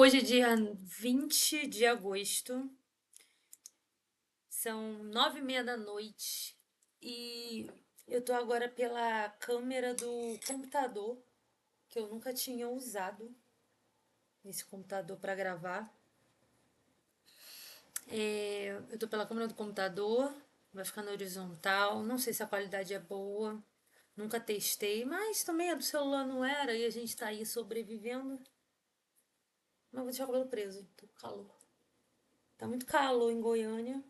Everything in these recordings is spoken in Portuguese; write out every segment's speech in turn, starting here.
Hoje é dia 20 de agosto, são 9h30 da noite e eu tô agora pela câmera do computador, que eu nunca tinha usado esse computador para gravar. Eu tô pela câmera do computador, vai ficar na horizontal, não sei se a qualidade é boa, nunca testei, mas também a do celular não era e a gente tá aí sobrevivendo. Mas vou deixar o cabelo preso, tô com calor. Tá muito calor em Goiânia.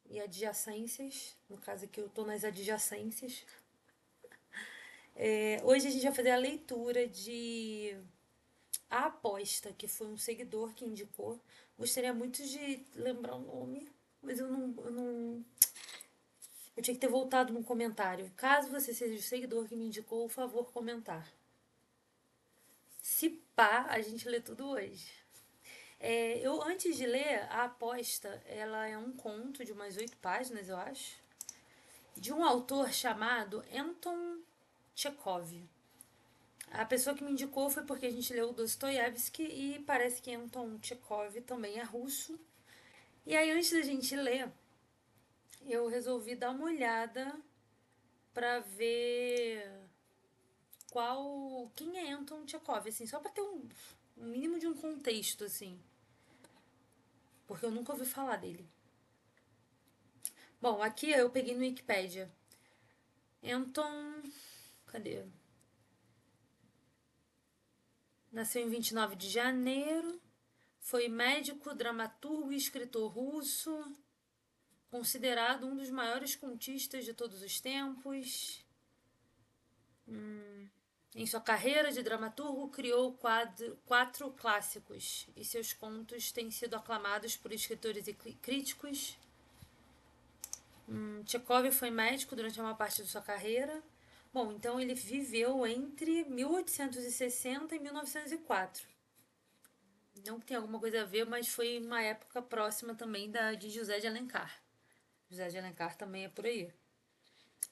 E adjacências, no caso aqui eu tô nas adjacências. Hoje a gente vai fazer a leitura de A Aposta, que foi um seguidor que indicou. Gostaria muito de lembrar o nome, mas eu não. Eu tinha que ter voltado no comentário. Caso você seja o seguidor que me indicou, por favor, comentar. Se pá, a gente lê tudo hoje. Eu, antes de ler, A Aposta, ela é um conto de umas 8 páginas, eu acho, de um autor chamado Anton Chekhov. A pessoa que me indicou foi porque a gente leu Dostoiévski e parece que Anton Chekhov também é russo. E aí, antes da gente ler, eu resolvi dar uma olhada para ver quem é Anton Chekhov, assim, só para ter um mínimo de um contexto, assim, porque eu nunca ouvi falar dele. Bom, aqui eu peguei no Wikipedia. Anton, cadê? Nasceu em 29 de janeiro. Foi médico, dramaturgo e escritor russo, considerado um dos maiores contistas de todos os tempos. Em sua carreira de dramaturgo, criou quatro clássicos e seus contos têm sido aclamados por escritores e críticos. Chekhov foi médico durante uma parte de sua carreira. Bom, então ele viveu entre 1860 e 1904. Não que tenha alguma coisa a ver, mas foi uma época próxima também de José de Alencar. José de Alencar também é por aí.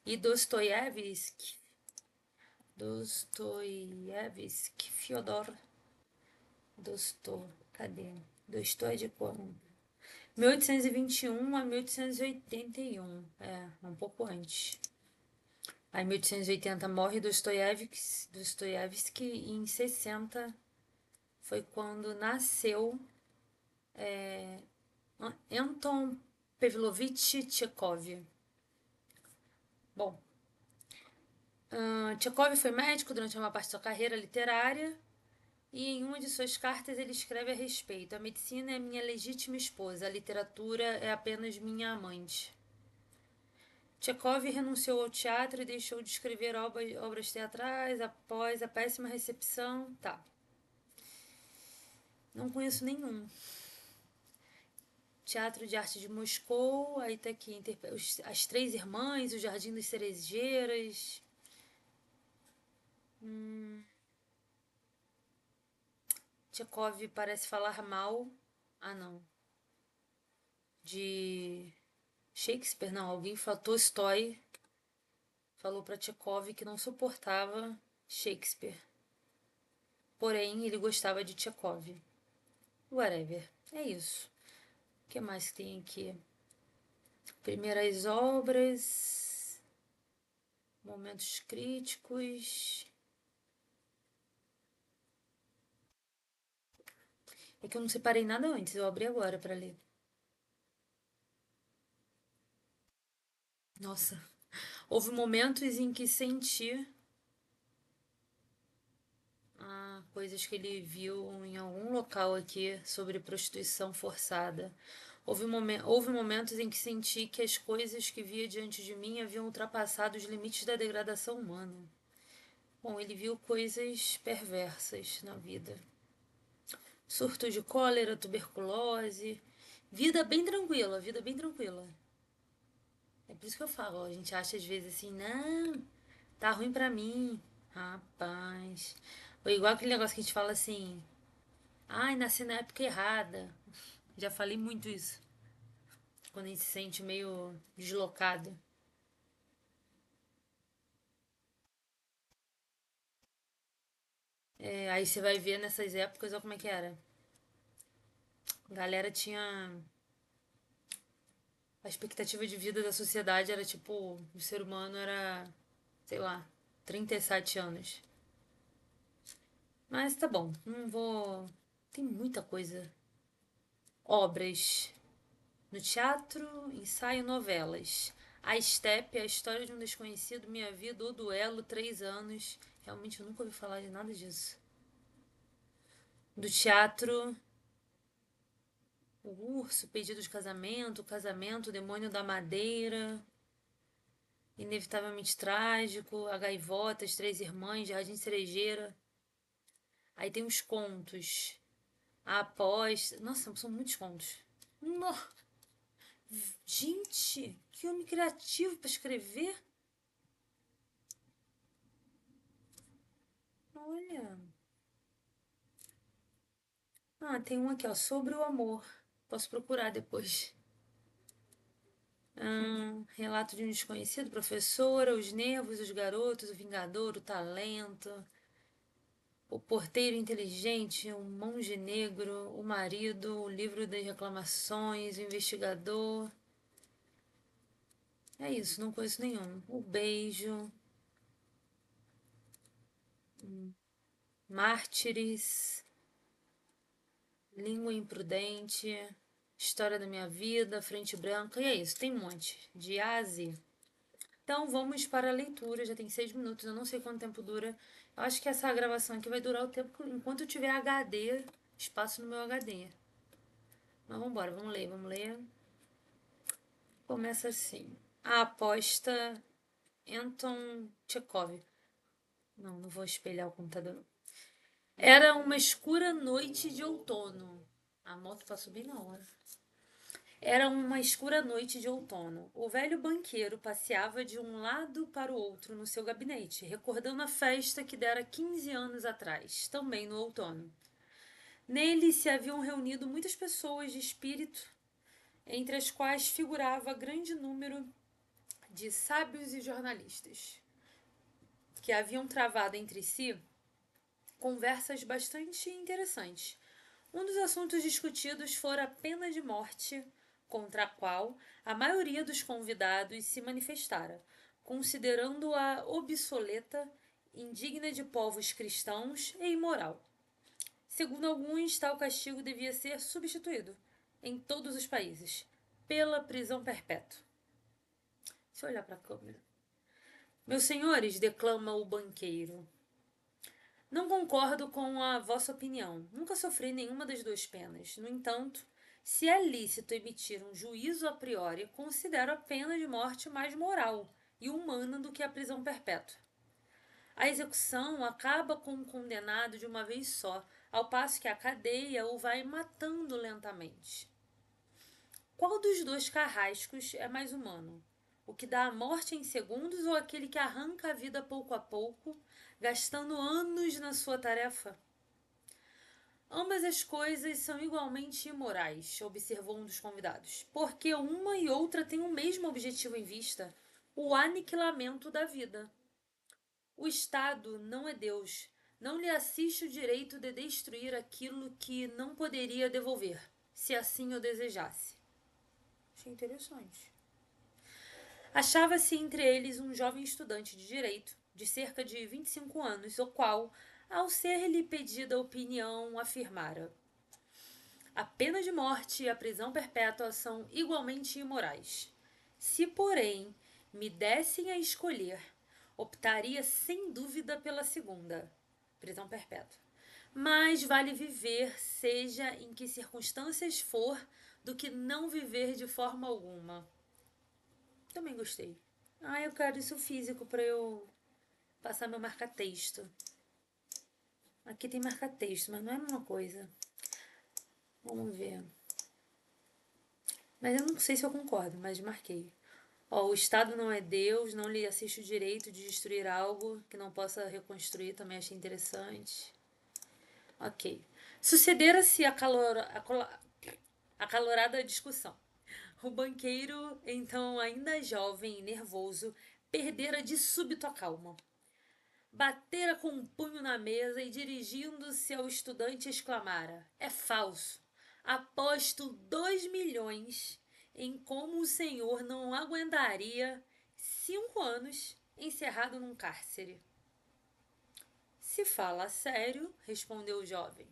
E Dostoiévski, Fyodor cadê? De quando? 1821 a 1881, um pouco antes. Aí em 1880 morre Dostoiévski e em 60 foi quando nasceu Anton Pavlovich Chekhov. Bom, Chekhov foi médico durante uma parte de sua carreira literária e em uma de suas cartas ele escreve a respeito: a medicina é minha legítima esposa, a literatura é apenas minha amante. Chekhov renunciou ao teatro e deixou de escrever obras teatrais após a péssima recepção. Tá. Não conheço nenhum. Teatro de Arte de Moscou, aí tá aqui As Três Irmãs, O Jardim das Cerejeiras. Chekhov parece falar mal. Ah, não. De Shakespeare, não. Alguém falou Tolstói. Falou para Chekhov que não suportava Shakespeare. Porém, ele gostava de Chekhov. Whatever. É isso. O que mais que tem aqui? Primeiras obras. Momentos críticos. É que eu não separei nada antes, eu abri agora para ler. Nossa. Houve momentos em que senti coisas que ele viu em algum local aqui sobre prostituição forçada. Houve momentos em que senti que as coisas que via diante de mim haviam ultrapassado os limites da degradação humana. Bom, ele viu coisas perversas na vida. Surto de cólera, tuberculose. Vida bem tranquila, vida bem tranquila. É por isso que eu falo, ó, a gente acha às vezes assim, não, tá ruim pra mim. Rapaz. Ou igual aquele negócio que a gente fala assim, ai, nasci na época errada. Já falei muito isso. Quando a gente se sente meio deslocado. Aí você vai ver nessas épocas, olha como é que era. A galera tinha. A expectativa de vida da sociedade era tipo. O ser humano era, sei lá, 37 anos. Mas tá bom, não vou. Tem muita coisa. Obras no teatro, ensaio, novelas. A Steppe, a história de um desconhecido, Minha Vida, O Duelo, 3 anos. Realmente eu nunca ouvi falar de nada disso. Do teatro, O Urso, Pedido de Casamento, O Casamento, O Demônio da Madeira, Inevitavelmente Trágico, A Gaivota, As Três Irmãs, Jardim Cerejeira. Aí tem os contos. A Aposta. Nossa, são muitos contos. No... Gente, que homem criativo para escrever. Olha. Ah, tem um aqui, ó, sobre o amor. Posso procurar depois. Relato de um desconhecido, professora, os nervos, os garotos, o vingador, o talento, o porteiro inteligente, o monge negro, o marido, o livro das reclamações, o investigador. É isso, não conheço nenhum. O beijo, mártires, língua imprudente, história da minha vida, frente branca. E é isso, tem um monte. De A a Z. Então vamos para a leitura, já tem 6 minutos, eu não sei quanto tempo dura. Eu acho que essa gravação aqui vai durar o tempo enquanto eu tiver HD, espaço no meu HD. Mas vamos embora, vamos ler, vamos ler. Começa assim. A aposta Anton Chekhov. Não, não vou espelhar o computador. Não. Era uma escura noite de outono. A moto passou bem na hora. Era uma escura noite de outono. O velho banqueiro passeava de um lado para o outro no seu gabinete, recordando a festa que dera 15 anos atrás, também no outono. Nele se haviam reunido muitas pessoas de espírito, entre as quais figurava grande número de sábios e jornalistas, que haviam travado entre si conversas bastante interessantes. Um dos assuntos discutidos fora a pena de morte, contra a qual a maioria dos convidados se manifestara, considerando-a obsoleta, indigna de povos cristãos e imoral. Segundo alguns, tal castigo devia ser substituído, em todos os países, pela prisão perpétua. Deixa eu olhar para a câmera. Meus senhores, declama o banqueiro, não concordo com a vossa opinião. Nunca sofri nenhuma das duas penas. No entanto, se é lícito emitir um juízo a priori, considero a pena de morte mais moral e humana do que a prisão perpétua. A execução acaba com o condenado de uma vez só, ao passo que a cadeia o vai matando lentamente. Qual dos dois carrascos é mais humano? O que dá a morte em segundos ou aquele que arranca a vida pouco a pouco, gastando anos na sua tarefa? Ambas as coisas são igualmente imorais, observou um dos convidados, porque uma e outra têm o mesmo objetivo em vista, o aniquilamento da vida. O Estado não é Deus, não lhe assiste o direito de destruir aquilo que não poderia devolver, se assim o desejasse. Achei interessante. Achava-se entre eles um jovem estudante de direito, de cerca de 25 anos, o qual, ao ser-lhe pedida a opinião, afirmara: a pena de morte e a prisão perpétua são igualmente imorais. Se, porém, me dessem a escolher, optaria sem dúvida pela segunda, prisão perpétua. Mas vale viver, seja em que circunstâncias for, do que não viver de forma alguma. Também gostei. Ah, eu quero isso físico para eu passar meu marca-texto. Aqui tem marca-texto, mas não é a mesma coisa. Vamos ver. Mas eu não sei se eu concordo, mas marquei. Ó, o Estado não é Deus, não lhe assiste o direito de destruir algo que não possa reconstruir, também achei interessante. Ok. Sucedera-se acalorada discussão. O banqueiro, então ainda jovem e nervoso, perdera de súbito a calma. Batera com um punho na mesa e, dirigindo-se ao estudante, exclamara: é falso. Aposto 2 milhões em como o senhor não aguentaria 5 anos encerrado num cárcere. Se fala sério, respondeu o jovem,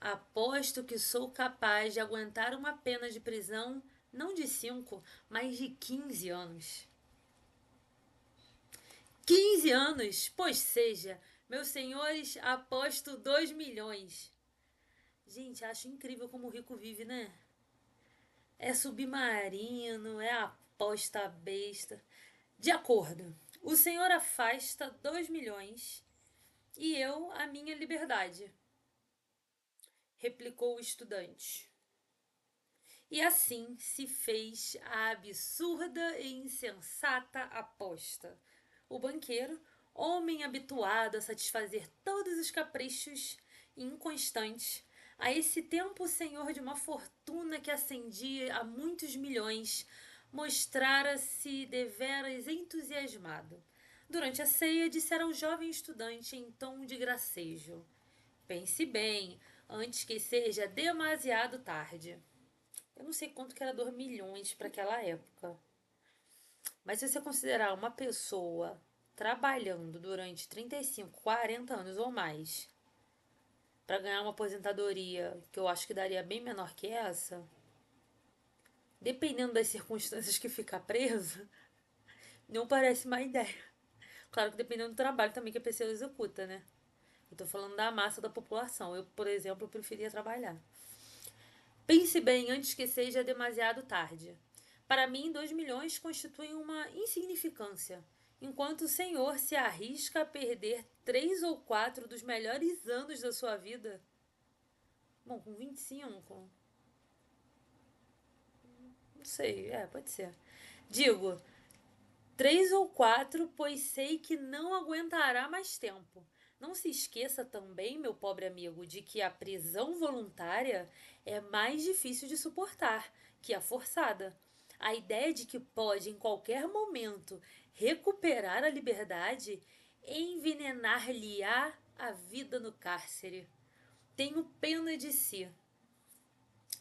aposto que sou capaz de aguentar uma pena de prisão não de 5, mas de 15 anos. 15 anos? Pois seja, meus senhores, aposto 2 milhões. Gente, acho incrível como o rico vive, né? É submarino, é aposta besta. De acordo, o senhor afasta 2 milhões e eu a minha liberdade, replicou o estudante. E assim se fez a absurda e insensata aposta. O banqueiro, homem habituado a satisfazer todos os caprichos inconstantes, a esse tempo senhor de uma fortuna que ascendia a muitos milhões, mostrara-se deveras entusiasmado. Durante a ceia, dissera ao jovem estudante em tom de gracejo: pense bem, antes que seja demasiado tarde. Eu não sei quanto que era 2 milhões para aquela época. Mas se você considerar uma pessoa trabalhando durante 35, 40 anos ou mais para ganhar uma aposentadoria que eu acho que daria bem menor que essa, dependendo das circunstâncias que ficar preso, não parece má ideia. Claro que dependendo do trabalho também que a pessoa executa, né? Eu tô falando da massa da população. Eu, por exemplo, preferia trabalhar. Pense bem antes que seja demasiado tarde. Para mim, 2 milhões constituem uma insignificância, enquanto o senhor se arrisca a perder 3 ou 4 dos melhores anos da sua vida. Bom, com 25. Não sei, pode ser. Digo, 3 ou 4, pois sei que não aguentará mais tempo. Não se esqueça também, meu pobre amigo, de que a prisão voluntária é mais difícil de suportar que a forçada. A ideia de que pode, em qualquer momento, recuperar a liberdade envenenar-lhe-á a vida no cárcere. Tenho pena de si.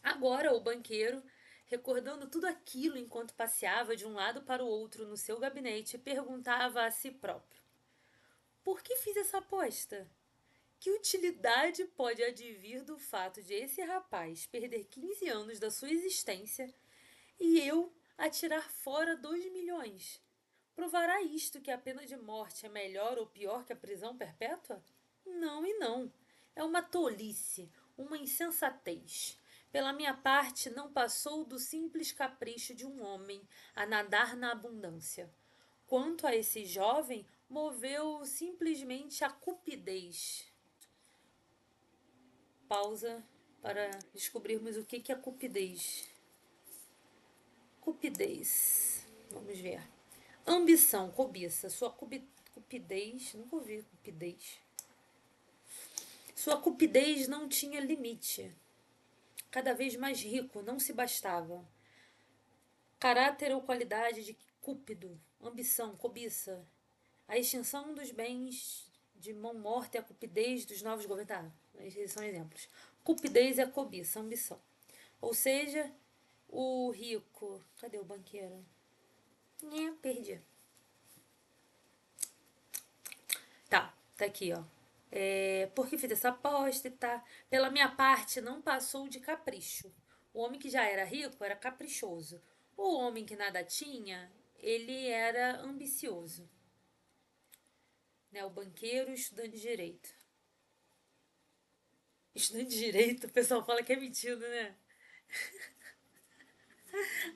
Agora, o banqueiro, recordando tudo aquilo enquanto passeava de um lado para o outro no seu gabinete, perguntava a si próprio: por que fiz essa aposta? Que utilidade pode advir do fato de esse rapaz perder 15 anos da sua existência e eu atirar fora 2 milhões? Provará isto que a pena de morte é melhor ou pior que a prisão perpétua? Não e não. É uma tolice, uma insensatez. Pela minha parte, não passou do simples capricho de um homem a nadar na abundância. Quanto a esse jovem, moveu simplesmente a cupidez. Pausa para descobrirmos o que é cupidez. Cupidez. Vamos ver. Ambição, cobiça. Sua cupidez. Nunca ouvi cupidez. Sua cupidez não tinha limite. Cada vez mais rico, não se bastava. Caráter ou qualidade de cúpido, ambição, cobiça. A extinção dos bens de mão morta e a cupidez dos novos governantes. Esses são exemplos. Cupidez é cobiça, ambição. Ou seja, o rico. Cadê o banqueiro? Perdi. Tá aqui, ó. Por que fiz essa aposta e tá? Pela minha parte, não passou de capricho. O homem que já era rico era caprichoso. O homem que nada tinha, ele era ambicioso. Né? O banqueiro, estudante de direito. Estudante de direito, o pessoal fala que é metido, né?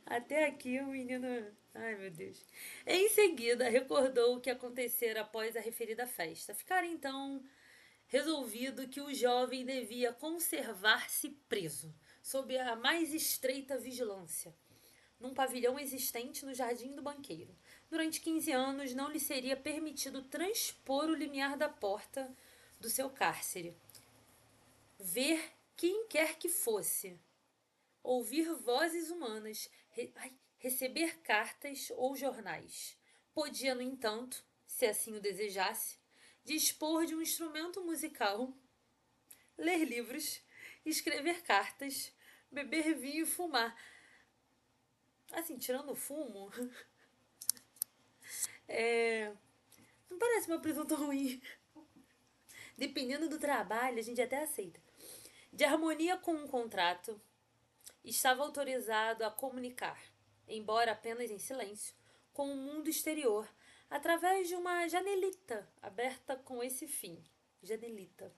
Até aqui o menino. Ai, meu Deus. Em seguida, recordou o que acontecera após a referida festa. Ficara então resolvido que o jovem devia conservar-se preso, sob a mais estreita vigilância, num pavilhão existente no jardim do banqueiro. Durante 15 anos não lhe seria permitido transpor o limiar da porta do seu cárcere, ver quem quer que fosse, ouvir vozes humanas, receber cartas ou jornais. Podia, no entanto, se assim o desejasse, dispor de um instrumento musical, ler livros, escrever cartas, beber vinho e fumar. Assim, tirando o fumo, não parece uma prisão tão ruim. Dependendo do trabalho, a gente até aceita. De harmonia com um contrato, estava autorizado a comunicar, embora apenas em silêncio, com o mundo exterior, através de uma janelita aberta com esse fim. Janelita.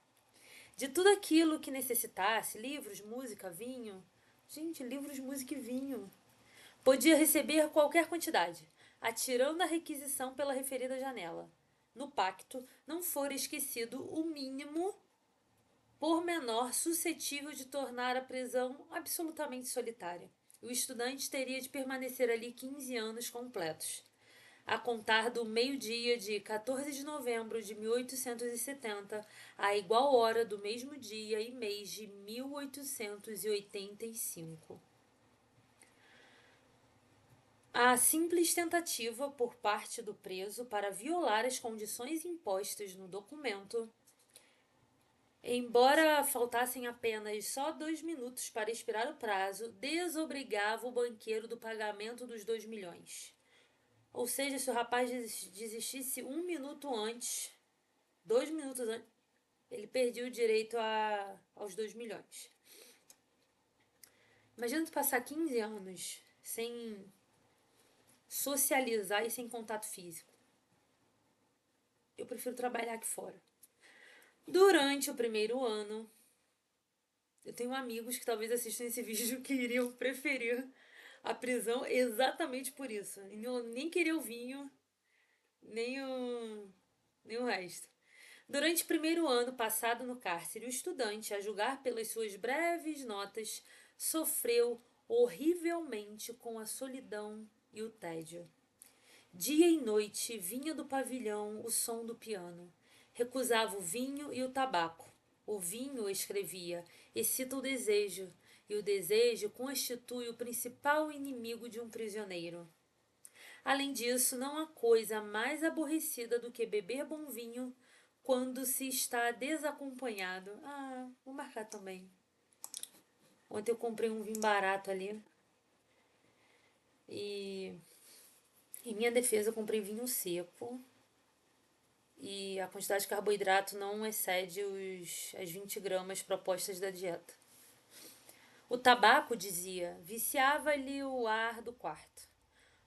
De tudo aquilo que necessitasse, livros, música, vinho. Gente, livros, música e vinho. Podia receber qualquer quantidade, atirando a requisição pela referida janela. No pacto, não fora esquecido o mínimo pormenor suscetível de tornar a prisão absolutamente solitária. O estudante teria de permanecer ali 15 anos completos, a contar do meio-dia de 14 de novembro de 1870, à igual hora do mesmo dia e mês de 1885. A simples tentativa por parte do preso para violar as condições impostas no documento, embora faltassem apenas só 2 minutos para expirar o prazo, desobrigava o banqueiro do pagamento dos 2 milhões. Ou seja, se o rapaz desistisse 1 minuto antes, 2 minutos antes, ele perdia o direito aos 2 milhões. Imagina tu passar 15 anos sem socializar e sem contato físico. Eu prefiro trabalhar aqui fora. Durante o primeiro ano, eu tenho amigos que talvez assistam esse vídeo que iriam preferir a prisão exatamente por isso. Nem queria o vinho, nem o resto. Durante o primeiro ano passado no cárcere, o estudante, a julgar pelas suas breves notas, sofreu horrivelmente com a solidão e o tédio. Dia e noite vinha do pavilhão o som do piano. Recusava o vinho e o tabaco. O vinho, escrevia, excita o desejo, e o desejo constitui o principal inimigo de um prisioneiro. Além disso, não há coisa mais aborrecida do que beber bom vinho quando se está desacompanhado. Ah, vou marcar também. Ontem eu comprei um vinho barato ali. E em minha defesa eu comprei vinho seco. E a quantidade de carboidrato não excede as 20 gramas propostas da dieta. O tabaco, dizia, viciava-lhe o ar do quarto.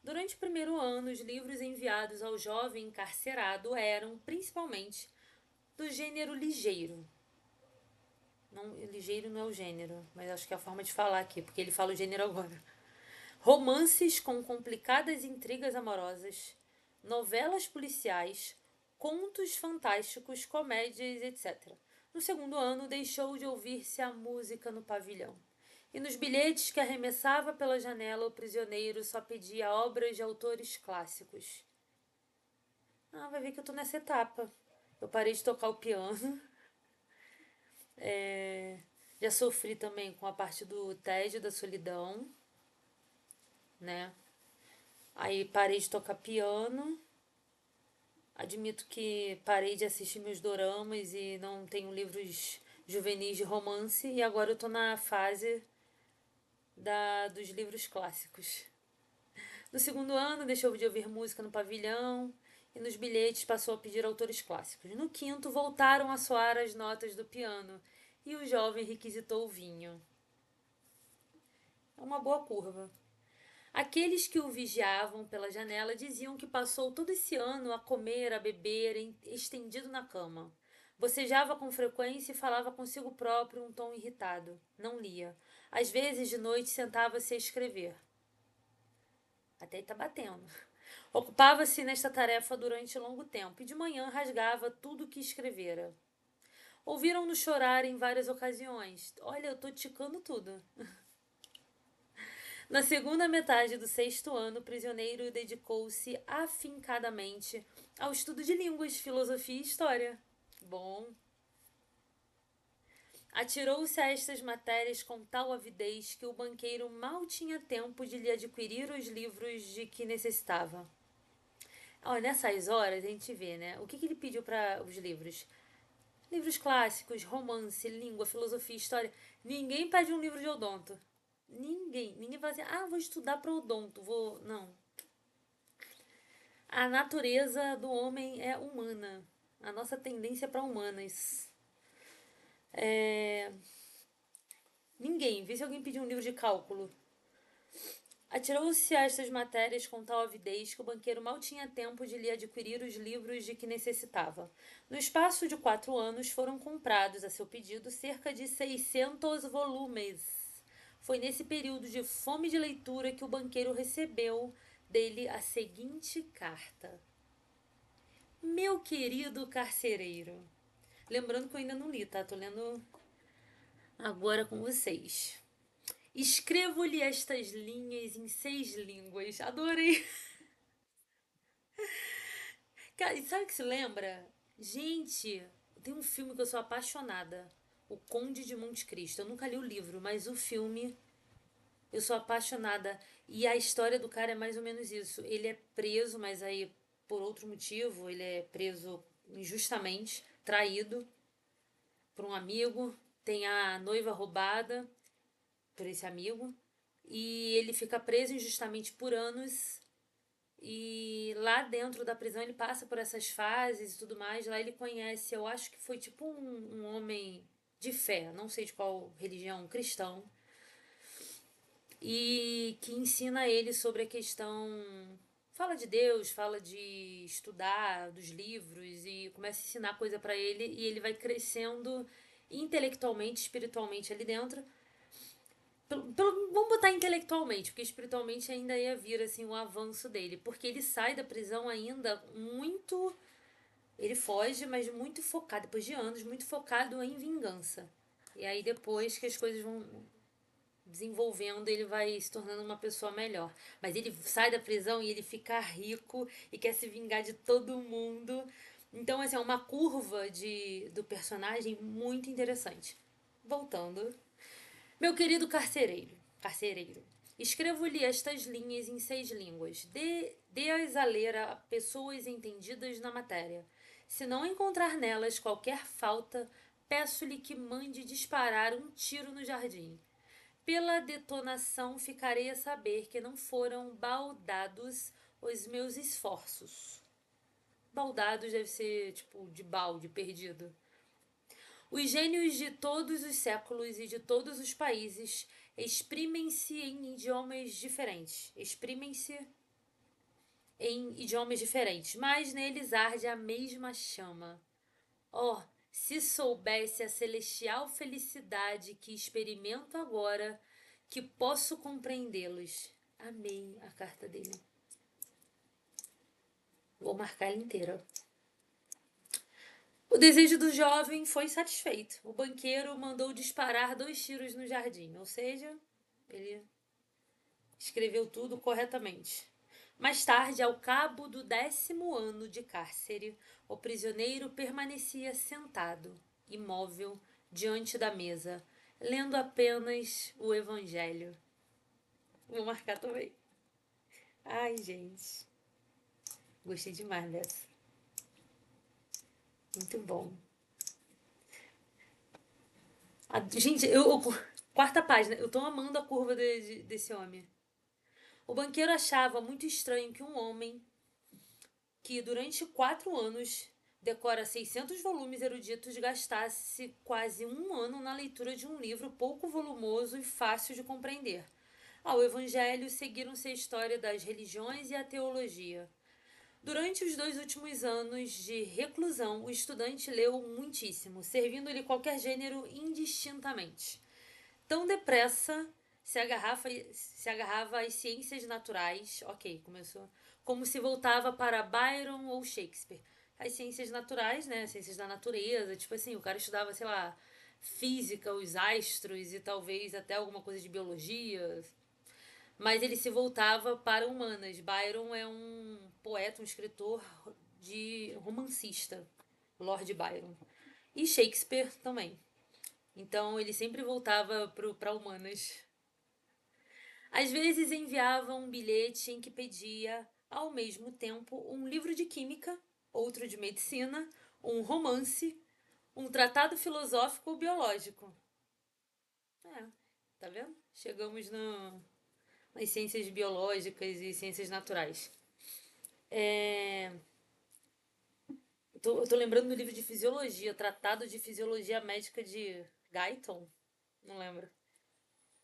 Durante o primeiro ano, os livros enviados ao jovem encarcerado eram, principalmente, do gênero ligeiro. Não, ligeiro não é o gênero, mas acho que é a forma de falar aqui, porque ele fala o gênero agora. Romances com complicadas intrigas amorosas, novelas policiais, contos fantásticos, comédias, etc. No segundo ano, deixou de ouvir-se a música no pavilhão. E nos bilhetes que arremessava pela janela, o prisioneiro só pedia obras de autores clássicos. Ah, vai ver que eu tô nessa etapa. Eu parei de tocar o piano. Já sofri também com a parte do tédio, da solidão, né? Aí parei de tocar piano. Admito que parei de assistir meus doramas e não tenho livros juvenis de romance. E agora eu tô na fase dos livros clássicos. No segundo ano, deixou de ouvir música no pavilhão e nos bilhetes passou a pedir autores clássicos. No quinto, voltaram a soar as notas do piano e o jovem requisitou o vinho. É uma boa curva. Aqueles que o vigiavam pela janela diziam que passou todo esse ano a comer, a beber, estendido na cama. Bocejava com frequência e falava consigo próprio um tom irritado. Não lia. Às vezes, de noite, sentava-se a escrever. Até está batendo. Ocupava-se nesta tarefa durante longo tempo e de manhã rasgava tudo o que escrevera. Ouviram-no chorar em várias ocasiões. Olha, eu tô ticando tudo. Na segunda metade do sexto ano, o prisioneiro dedicou-se afincadamente ao estudo de línguas, filosofia e história. Bom. Atirou-se a estas matérias com tal avidez que o banqueiro mal tinha tempo de lhe adquirir os livros de que necessitava. Olha, nessas horas a gente vê, né? O que ele pediu para os livros? Livros clássicos, romance, língua, filosofia, história. Ninguém pede um livro de odonto. Ninguém fala assim, vou estudar para odonto, vou. Não. A natureza do homem é humana. A nossa tendência é para humanas. É... Ninguém. Vê se alguém pediu um livro de cálculo. Atirou-se a estas matérias com tal avidez que o banqueiro mal tinha tempo de lhe adquirir os livros de que necessitava. No espaço de 4 anos foram comprados, a seu pedido, cerca de 600 volumes. Foi nesse período de fome de leitura que o banqueiro recebeu dele a seguinte carta: Meu querido carcereiro. Lembrando que eu ainda não li, tá? Tô lendo agora com vocês. Escrevo-lhe estas linhas em 6 línguas. Adorei. Cara, e sabe o que se lembra? Gente, tem um filme que eu sou apaixonada. O Conde de Monte Cristo. Eu nunca li o livro, mas o filme eu sou apaixonada. E a história do cara é mais ou menos isso. Ele é preso, mas aí por outro motivo, ele é preso injustamente, traído por um amigo, tem a noiva roubada por esse amigo e ele fica preso injustamente por anos. E lá dentro da prisão ele passa por essas fases e tudo mais. Lá ele conhece, eu acho que foi tipo um homem de fé, não sei de qual religião, cristão, e que ensina ele sobre a questão. Fala de Deus, fala de estudar, dos livros, e começa a ensinar coisa pra ele, e ele vai crescendo intelectualmente, espiritualmente ali dentro. Vamos botar intelectualmente, porque espiritualmente ainda ia vir assim o avanço dele, porque ele sai da prisão ainda muito. Ele foge, mas muito focado, depois de anos, muito focado em vingança. E aí depois que as coisas vão desenvolvendo, ele vai se tornando uma pessoa melhor. Mas ele sai da prisão e ele fica rico e quer se vingar de todo mundo. Então, assim, é uma curva do personagem muito interessante. Voltando. Meu querido carcereiro, escrevo-lhe estas linhas em 6 línguas. Dê-as a ler a pessoas entendidas na matéria. Se não encontrar nelas qualquer falta, peço-lhe que mande disparar um tiro no jardim. Pela detonação ficarei a saber que não foram baldados os meus esforços. Baldados deve ser tipo de balde, perdido. Os gênios de todos os séculos e de todos os países exprimem-se em idiomas diferentes. Exprimem-se em idiomas diferentes, mas neles arde a mesma chama. Oh, se soubesse a celestial felicidade que experimento agora, que posso compreendê-los. Amei a carta dele. Vou marcar ela inteira. O desejo do jovem foi satisfeito. O banqueiro mandou disparar 2 tiros no jardim, ou seja, ele escreveu tudo corretamente. Mais tarde, ao cabo do 10º ano de cárcere, o prisioneiro permanecia sentado, imóvel, diante da mesa, lendo apenas o Evangelho. Vou marcar também. Ai, gente. Gostei demais dessa. Muito bom. Gente, quarta página. Eu tô amando a curva desse homem. O banqueiro achava muito estranho que um homem que durante 4 anos decora 600 volumes eruditos gastasse quase um ano na leitura de um livro pouco volumoso e fácil de compreender. Ao Evangelho seguiram-se a história das religiões e a teologia. Durante os 2 últimos anos de reclusão, o estudante leu muitíssimo, servindo-lhe qualquer gênero indistintamente. Tão depressa se agarrava às ciências naturais, ok, começou, como se voltava para Byron ou Shakespeare. As ciências naturais, né, as ciências da natureza, tipo assim, o cara estudava, sei lá, física, os astros e talvez até alguma coisa de biologia, mas ele se voltava para humanas. Byron é um poeta, um escritor de romancista, Lord Byron. E Shakespeare também. Então ele sempre voltava para humanas. Às vezes enviava um bilhete em que pedia, ao mesmo tempo, um livro de química, outro de medicina, um romance, um tratado filosófico ou biológico. É. Tá vendo? Chegamos nas ciências biológicas e ciências naturais. É, eu tô lembrando do livro de fisiologia, Tratado de Fisiologia Médica de Guyton, não lembro,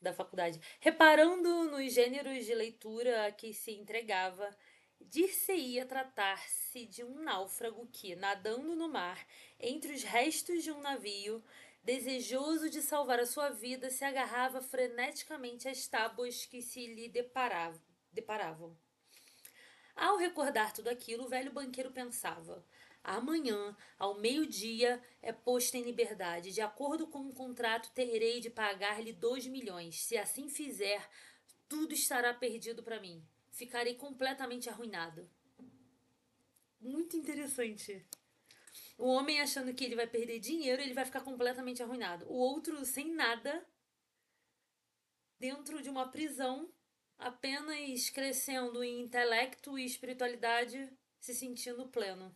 da faculdade. Reparando nos gêneros de leitura a que se entregava, dir-se-ia tratar-se de um náufrago que, nadando no mar, entre os restos de um navio, desejoso de salvar a sua vida, se agarrava freneticamente às tábuas que se lhe deparavam. Ao recordar tudo aquilo, o velho banqueiro pensava: amanhã, ao meio-dia, é posto em liberdade. De acordo com o contrato, terei de pagar-lhe 2 milhões. Se assim fizer, tudo estará perdido para mim. Ficarei completamente arruinado. Muito interessante. O homem achando que ele vai perder dinheiro, ele vai ficar completamente arruinado. O outro sem nada, dentro de uma prisão, apenas crescendo em intelecto e espiritualidade, se sentindo pleno.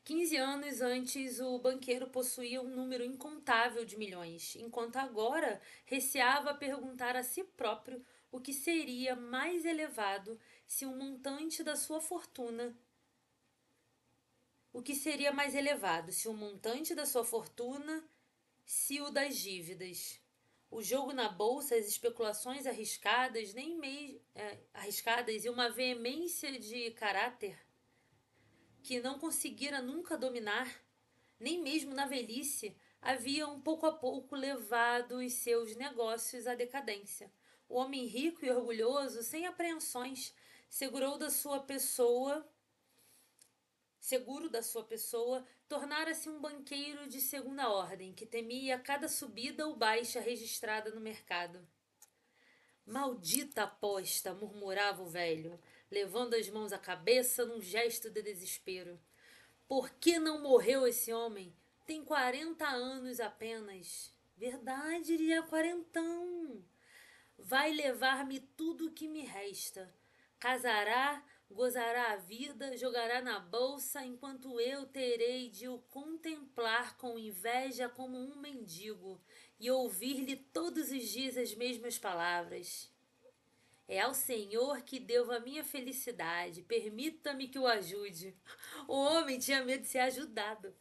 15 anos antes, o banqueiro possuía um número incontável de milhões, enquanto agora receava perguntar a si próprio o que seria mais elevado se o montante da sua fortuna. O que seria mais elevado se o montante da sua fortuna, se o das dívidas. O jogo na bolsa, as especulações arriscadas, arriscadas e uma veemência de caráter que não conseguira nunca dominar, nem mesmo na velhice, haviam pouco a pouco levado os seus negócios à decadência. O homem rico e orgulhoso, sem apreensões, seguro da sua pessoa, tornara-se um banqueiro de segunda ordem, que temia cada subida ou baixa registrada no mercado. Maldita aposta, murmurava o velho, levando as mãos à cabeça num gesto de desespero. Por que não morreu esse homem? Tem 40 anos apenas. Verdade, ele é quarentão. Vai levar-me tudo o que me resta. Casará, gozará a vida, jogará na bolsa, enquanto eu terei de o contemplar com inveja como um mendigo e ouvir-lhe todos os dias as mesmas palavras. É ao Senhor que devo a minha felicidade. Permita-me que o ajude. O homem tinha medo de ser ajudado.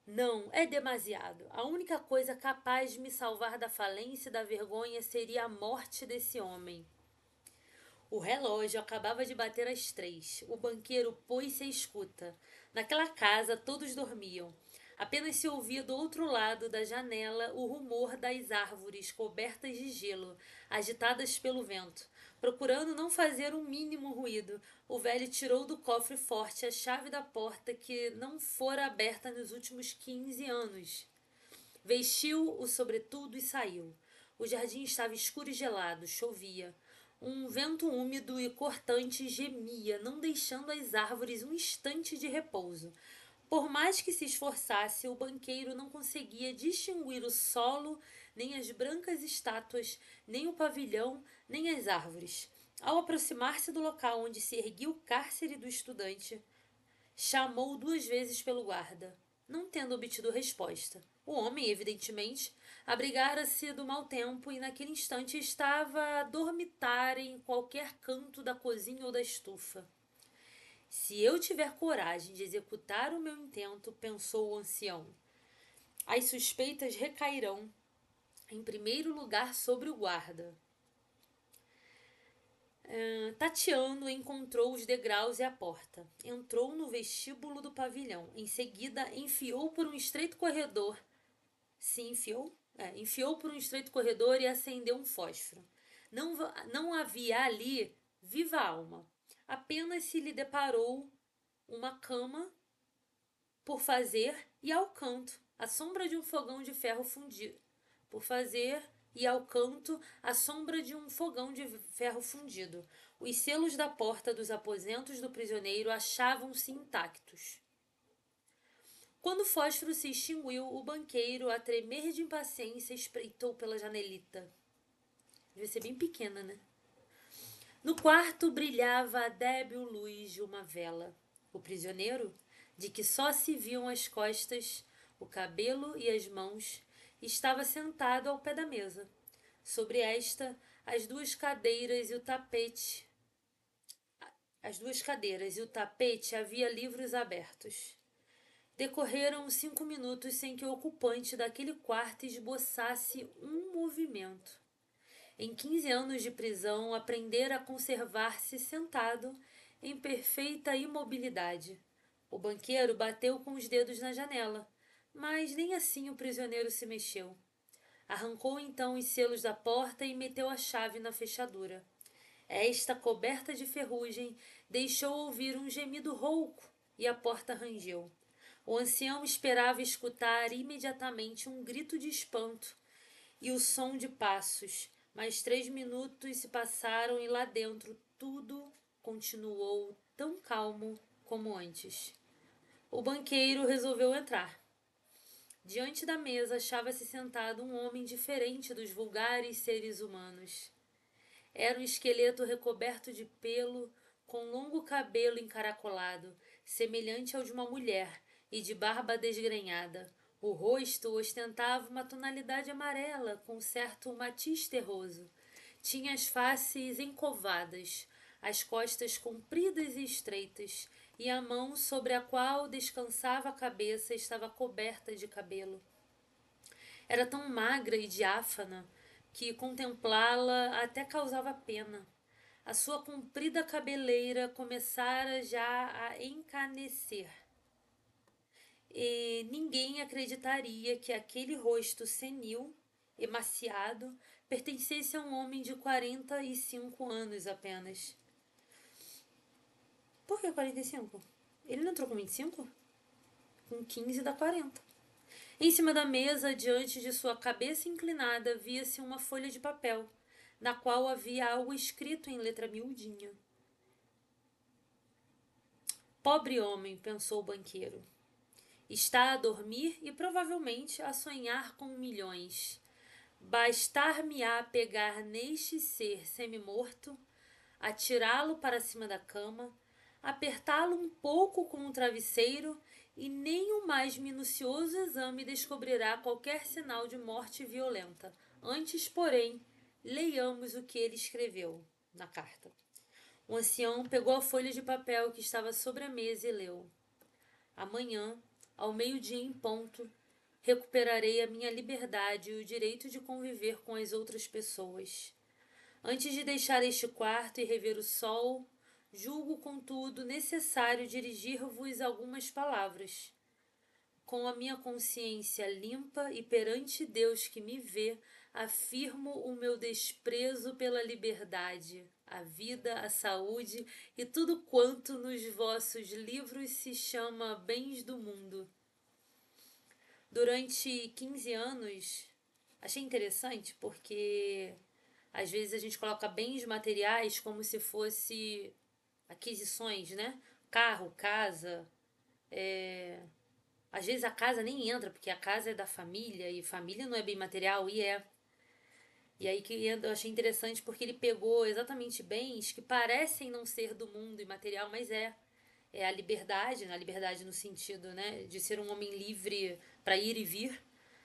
Não, é demasiado. A única coisa capaz de me salvar da falência e da vergonha seria a morte desse homem. O relógio acabava de bater às 3. O banqueiro pôs-se à escuta. Naquela casa todos dormiam. Apenas se ouvia do outro lado da janela o rumor das árvores cobertas de gelo, agitadas pelo vento. Procurando não fazer um mínimo ruído, o velho tirou do cofre forte a chave da porta que não fora aberta nos últimos 15 anos. Vestiu o sobretudo e saiu. O jardim estava escuro e gelado, chovia. Um vento úmido e cortante gemia, não deixando às árvores um instante de repouso. Por mais que se esforçasse, o banqueiro não conseguia distinguir o solo, nem as brancas estátuas, nem o pavilhão, nem as árvores. Ao aproximar-se do local onde se erguia o cárcere do estudante, chamou 2 vezes pelo guarda, não tendo obtido resposta. O homem, evidentemente, abrigara-se do mau tempo e naquele instante estava a dormitar em qualquer canto da cozinha ou da estufa. Se eu tiver coragem de executar o meu intento, pensou o ancião, as suspeitas recairão, em primeiro lugar, sobre o guarda. Tateando, encontrou os degraus e a porta. Entrou no vestíbulo do pavilhão. Em seguida, enfiou por um estreito corredor. Se enfiou? Enfiou por um estreito corredor e acendeu um fósforo. Não havia ali viva alma. Apenas se lhe deparou uma cama por fazer e ao canto, à sombra de um fogão de ferro fundido. Por fazer e ao canto, à sombra de um fogão de ferro fundido. Os selos da porta dos aposentos do prisioneiro achavam-se intactos. Quando o fósforo se extinguiu, o banqueiro, a tremer de impaciência, espreitou pela janelita. Devia ser bem pequena, né? No quarto brilhava a débil luz de uma vela. O prisioneiro, de que só se viam as costas, o cabelo e as mãos, estava sentado ao pé da mesa. Sobre esta, as duas cadeiras e o tapete. As duas cadeiras e o tapete havia livros abertos. Decorreram 5 minutos sem que o ocupante daquele quarto esboçasse um movimento. Em 15 anos de prisão, aprendera a conservar-se sentado em perfeita imobilidade. O banqueiro bateu com os dedos na janela, mas nem assim o prisioneiro se mexeu. Arrancou então os selos da porta e meteu a chave na fechadura. Esta, coberta de ferrugem, deixou ouvir um gemido rouco e a porta rangeu. O ancião esperava escutar imediatamente um grito de espanto e o som de passos, mas 3 minutos se passaram e lá dentro tudo continuou tão calmo como antes. O banqueiro resolveu entrar. Diante da mesa achava-se sentado um homem diferente dos vulgares seres humanos. Era um esqueleto recoberto de pelo, com longo cabelo encaracolado, semelhante ao de uma mulher, e de barba desgrenhada. O rosto ostentava uma tonalidade amarela, com certo matiz terroso. Tinha as faces encovadas, as costas compridas e estreitas, e a mão sobre a qual descansava a cabeça estava coberta de cabelo. Era tão magra e diáfana que contemplá-la até causava pena. A sua comprida cabeleira começara já a encanecer. E ninguém acreditaria que aquele rosto senil, emaciado, pertencesse a um homem de 45 anos apenas. Por que 45? Ele não entrou com 25? Com 15 dá 40. Em cima da mesa, diante de sua cabeça inclinada, via-se uma folha de papel, na qual havia algo escrito em letra miudinha. Pobre homem, pensou o banqueiro. Está a dormir e provavelmente a sonhar com milhões. Bastar-me-á pegar neste ser semi-morto, atirá-lo para cima da cama, apertá-lo um pouco com um travesseiro e nem o mais minucioso exame descobrirá qualquer sinal de morte violenta. Antes, porém, leiamos o que ele escreveu na carta. O ancião pegou a folha de papel que estava sobre a mesa e leu: Amanhã, ao meio-dia em ponto, recuperarei a minha liberdade e o direito de conviver com as outras pessoas. Antes de deixar este quarto e rever o sol, julgo, contudo, necessário dirigir-vos algumas palavras. Com a minha consciência limpa e perante Deus que me vê, afirmo o meu desprezo pela liberdade, a vida, a saúde e tudo quanto nos vossos livros se chama bens do mundo. Durante 15 anos, achei interessante porque às vezes a gente coloca bens materiais como se fosse aquisições, né? Carro, casa. Às vezes a casa nem entra, porque a casa é da família e família não é bem material, e é. E aí que eu achei interessante porque ele pegou exatamente bens que parecem não ser do mundo e material, mas é. É a liberdade, né? A liberdade no sentido, né, de ser um homem livre para ir e vir.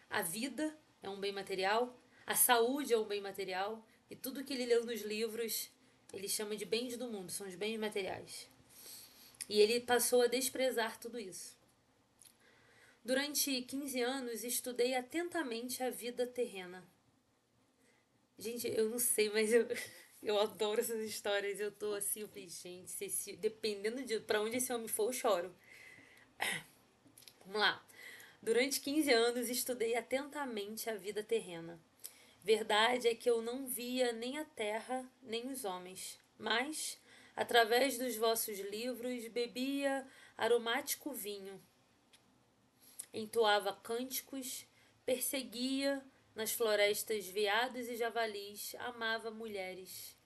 A vida é um bem material, a saúde é um bem material, e tudo que ele leu nos livros ele chama de bens do mundo, são os bens materiais. E ele passou a desprezar tudo isso. Durante 15 anos estudei atentamente a vida terrena. Gente, eu não sei, mas eu adoro essas histórias. Eu tô assim, eu falei, gente, dependendo de pra onde esse homem for, eu choro. Vamos lá. Durante 15 anos estudei atentamente a vida terrena. Verdade é que eu não via nem a terra, nem os homens, mas, através dos vossos livros, bebia aromático vinho, entoava cânticos, perseguia nas florestas veados e javalis, amava mulheres.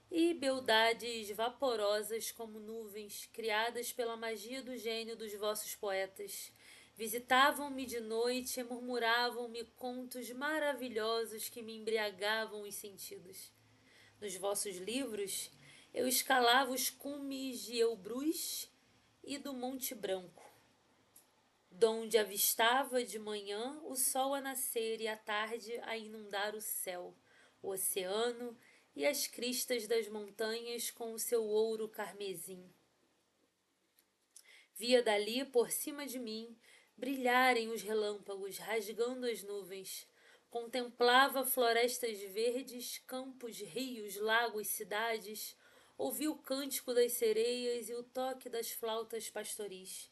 E beldades vaporosas como nuvens, criadas pela magia do gênio dos vossos poetas, visitavam-me de noite e murmuravam-me contos maravilhosos que me embriagavam os sentidos. Nos vossos livros, eu escalava os cumes de Elbrus e do Monte Branco. donde avistava de manhã o sol a nascer e à tarde a inundar o céu, o oceano e as cristas das montanhas com o seu ouro carmesim. Via dali, por cima de mim, brilharem os relâmpagos, rasgando as nuvens. Contemplava florestas verdes, campos, rios, lagos, cidades. Ouvi o cântico das sereias e o toque das flautas pastoris.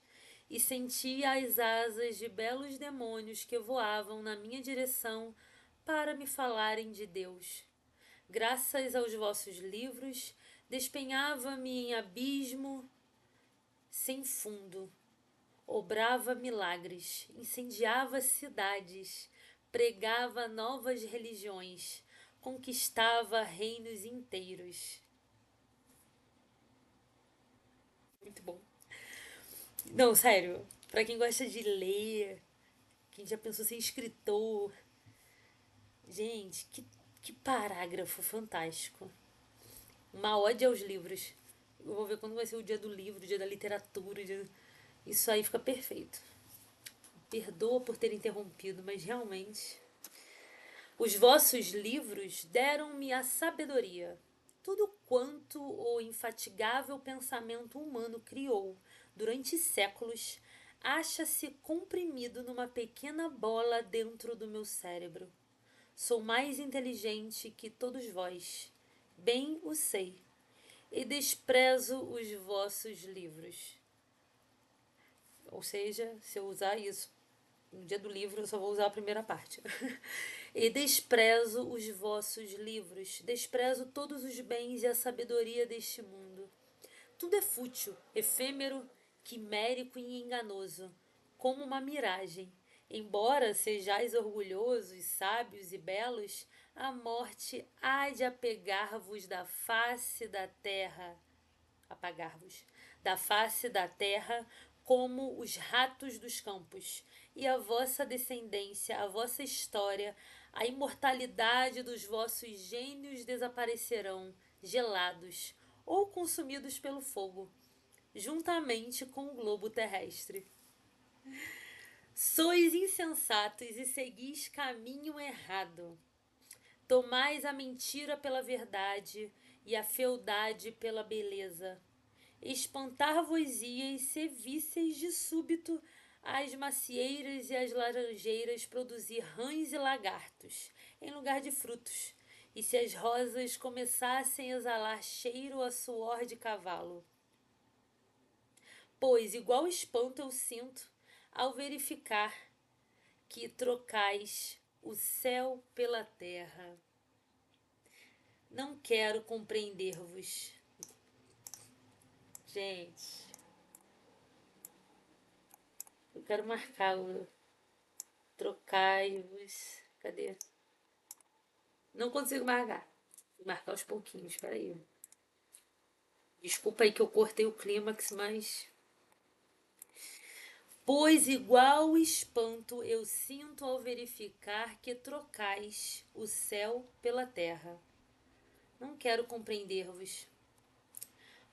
E sentia as asas de belos demônios que voavam na minha direção para me falarem de Deus. Graças aos vossos livros, despenhava-me em abismo sem fundo, obrava milagres, incendiava cidades, pregava novas religiões, conquistava reinos inteiros. Muito bom. Não, sério, pra quem gosta de ler, quem já pensou ser escritor, gente, que parágrafo fantástico. Uma ode aos livros. Eu vou ver quando vai ser o dia do livro, o dia da literatura, isso aí fica perfeito. Perdoa por ter interrompido, mas realmente. Os vossos livros deram-me a sabedoria. Tudo quanto o infatigável pensamento humano criou durante séculos acha-se comprimido numa pequena bola dentro do meu cérebro. Sou mais inteligente que todos vós, bem o sei, e desprezo os vossos livros. Ou seja, se eu usar isso no dia do livro, eu só vou usar a primeira parte. E desprezo os vossos livros, desprezo todos os bens e a sabedoria deste mundo. Tudo é fútil, efêmero, quimérico e enganoso, como uma miragem. Embora sejais orgulhosos, sábios e belos, a morte há de apagar-vos da face da terra, como os ratos dos campos, e a vossa descendência, a vossa história, a imortalidade dos vossos gênios desaparecerão, gelados ou consumidos pelo fogo, juntamente com o globo terrestre. Sois insensatos e seguis caminho errado. Tomais a mentira pela verdade e a fealdade pela beleza. Espantar-vos-íeis se visseis de súbito as macieiras e as laranjeiras produzir rãs e lagartos, em lugar de frutos, e se as rosas começassem a exalar cheiro a suor de cavalo. Pois igual espanto eu sinto ao verificar que trocais o céu pela terra. Não quero compreender-vos. Gente, eu quero marcar o trocai-vos. Cadê? Não consigo marcar. Vou marcar aos pouquinhos, peraí. Desculpa aí que eu cortei o clímax, mas. Pois igual espanto eu sinto ao verificar que trocais o céu pela terra. Não quero compreender-vos.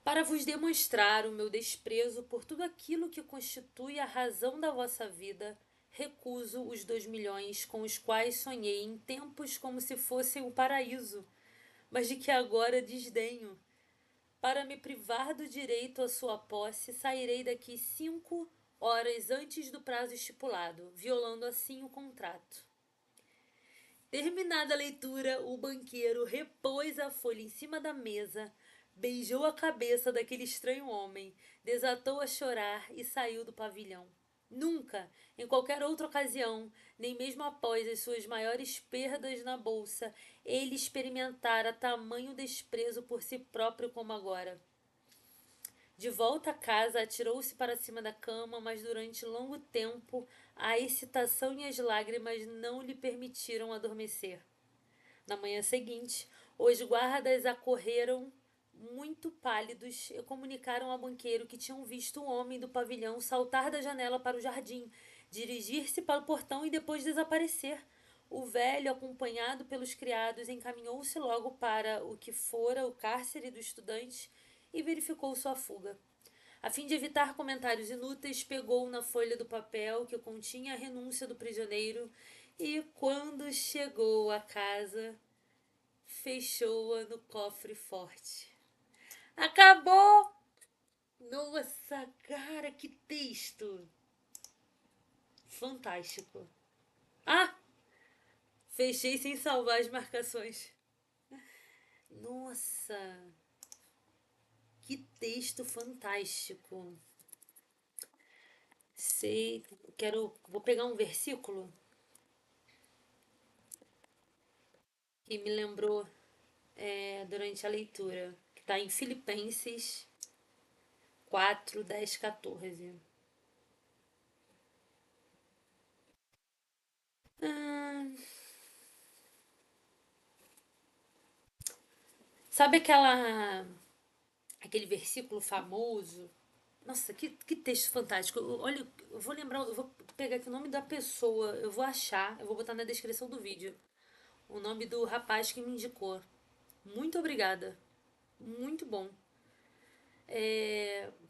Para vos demonstrar o meu desprezo por tudo aquilo que constitui a razão da vossa vida, recuso os 2 milhões com os quais sonhei em tempos como se fossem o paraíso, mas de que agora desdenho. Para me privar do direito à sua posse, sairei daqui 5 horas antes do prazo estipulado, violando assim o contrato. Terminada a leitura, o banqueiro repôs a folha em cima da mesa, beijou a cabeça daquele estranho homem, desatou a chorar e saiu do pavilhão. Nunca, em qualquer outra ocasião, nem mesmo após as suas maiores perdas na bolsa, ele experimentara tamanho desprezo por si próprio como agora. De volta a casa, atirou-se para cima da cama, mas durante longo tempo a excitação e as lágrimas não lhe permitiram adormecer. Na manhã seguinte, os guardas acorreram muito pálidos e comunicaram ao banqueiro que tinham visto o homem do pavilhão saltar da janela para o jardim, dirigir-se para o portão e depois desaparecer. O velho, acompanhado pelos criados, encaminhou-se logo para o que fora o cárcere do estudante e verificou sua fuga. A fim de evitar comentários inúteis, pegou na folha do papel que continha a renúncia do prisioneiro e, quando chegou à casa, fechou-a no cofre forte. Acabou! Nossa, cara, que texto! Fantástico. Ah! Fechei sem salvar as marcações. Nossa, que texto fantástico. Sei, vou pegar um versículo que me lembrou durante a leitura, que está em Filipenses 4, 10, 14. Ah, sabe aquele versículo famoso? Nossa, que texto fantástico. Olha, eu vou lembrar, eu vou pegar aqui o nome da pessoa, eu vou achar, eu vou botar na descrição do vídeo. O nome do rapaz que me indicou. Muito obrigada. Muito bom.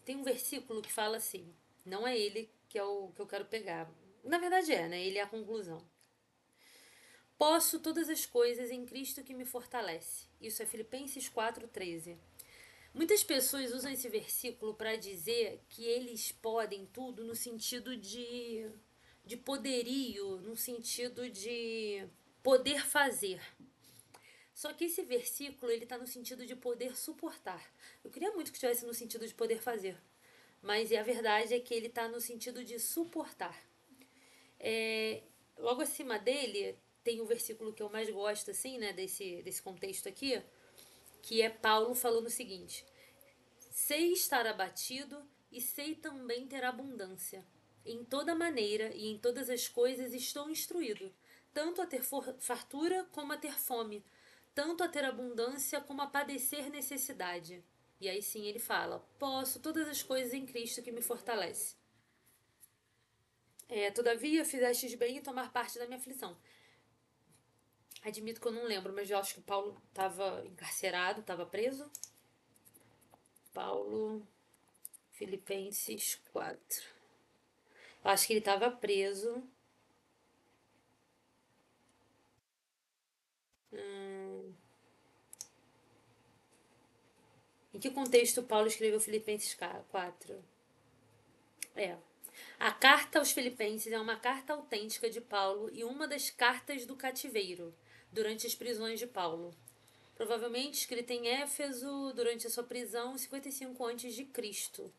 Tem um versículo que fala assim. Não é ele que é o que eu quero pegar. Na verdade é, né? Ele é a conclusão. Posso todas as coisas em Cristo que me fortalece. Isso é Filipenses 4:13. Muitas pessoas usam esse versículo para dizer que eles podem tudo no sentido de poderio, no sentido de poder fazer. Só que esse versículo ele está no sentido de poder suportar. Eu queria muito que estivesse no sentido de poder fazer, mas a verdade é que ele está no sentido de suportar. Logo acima dele tem o versículo que eu mais gosto, assim, né, desse contexto aqui, que é Paulo falando o seguinte: sei estar abatido e sei também ter abundância. Em toda maneira e em todas as coisas estou instruído, tanto a ter fartura como a ter fome, tanto a ter abundância como a padecer necessidade. E aí sim ele fala: posso todas as coisas em Cristo que me fortalece. Todavia fizestes bem em tomar parte da minha aflição. Admito que eu não lembro, mas eu acho que Paulo estava encarcerado, estava preso. Paulo, Filipenses 4. Eu acho que ele estava preso. Em que contexto Paulo escreveu Filipenses 4? É. A carta aos Filipenses é uma carta autêntica de Paulo e uma das cartas do cativeiro, durante as prisões de Paulo. Provavelmente escrita em Éfeso durante a sua prisão em 55 a.C.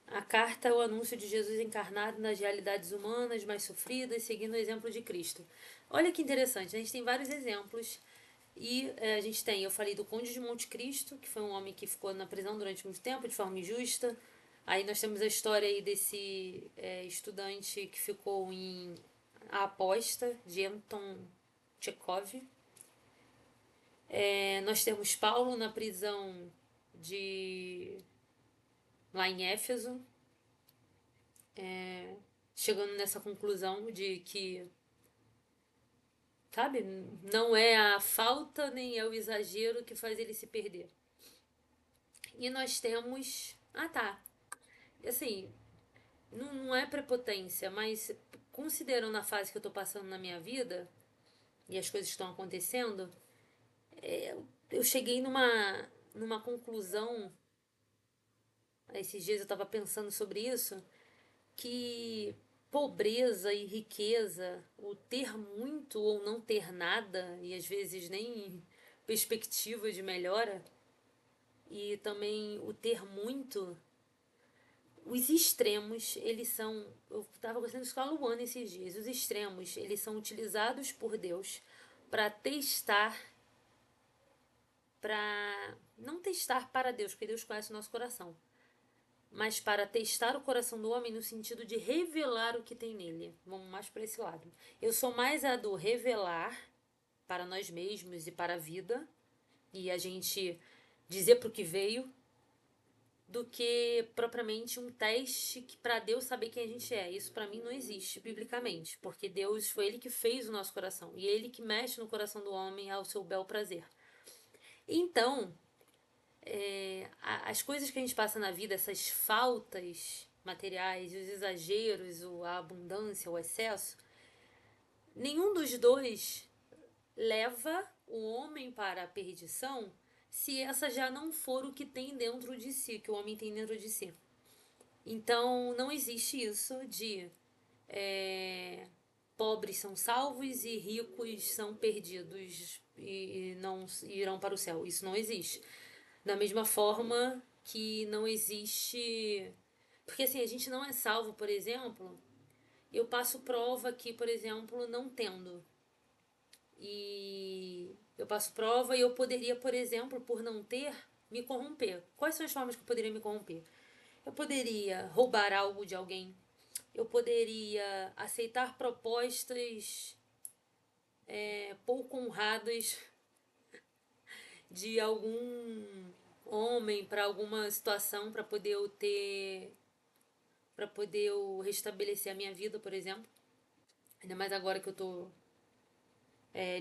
A carta é o anúncio de Jesus encarnado nas realidades humanas mais sofridas, seguindo o exemplo de Cristo. Olha que interessante, a gente tem vários exemplos e a gente tem, eu falei do Conde de Monte Cristo, que foi um homem que ficou na prisão durante muito tempo, de forma injusta. Aí nós temos a história aí desse estudante que ficou em A Aposta, de Anton Chekhov. Nós temos Paulo na prisão de lá em Éfeso, chegando nessa conclusão de que, sabe, não é a falta nem é o exagero que faz ele se perder. E nós temos. Ah, tá. Assim, não é prepotência, mas considerando a fase que eu tô passando na minha vida e as coisas que estão acontecendo, eu cheguei numa conclusão. Esses dias eu tava pensando sobre isso, que pobreza e riqueza, o ter muito ou não ter nada, e às vezes nem perspectiva de melhora, e também o ter muito, os extremos, eles são. Eu estava gostando de escola Luana esses dias. Os extremos, eles são utilizados por Deus para testar, para. Não testar para Deus, porque Deus conhece o nosso coração, mas para testar o coração do homem no sentido de revelar o que tem nele. Vamos mais para esse lado. Eu sou mais a do revelar para nós mesmos e para a vida, e a gente dizer para o que veio, do que propriamente um teste para Deus saber quem a gente é. Isso para mim não existe biblicamente, porque Deus foi ele que fez o nosso coração e ele que mexe no coração do homem ao seu bel prazer. Então, as coisas que a gente passa na vida, essas faltas materiais, os exageros, a abundância, o excesso, nenhum dos dois leva o homem para a perdição se essa já não for o que tem dentro de si, que o homem tem dentro de si. Então, não existe isso de pobres são salvos e ricos são perdidos e não irão para o céu. Isso não existe. Da mesma forma que não existe. Porque assim, a gente não é salvo, por exemplo. Eu passo prova aqui, por exemplo, não tendo. E eu passo prova e eu poderia, por exemplo, por não ter, me corromper. Quais são as formas que eu poderia me corromper? Eu poderia roubar algo de alguém. Eu poderia aceitar propostas pouco honradas de algum homem para alguma situação para poder eu ter, para poder eu restabelecer a minha vida, por exemplo. Ainda mais agora que eu tô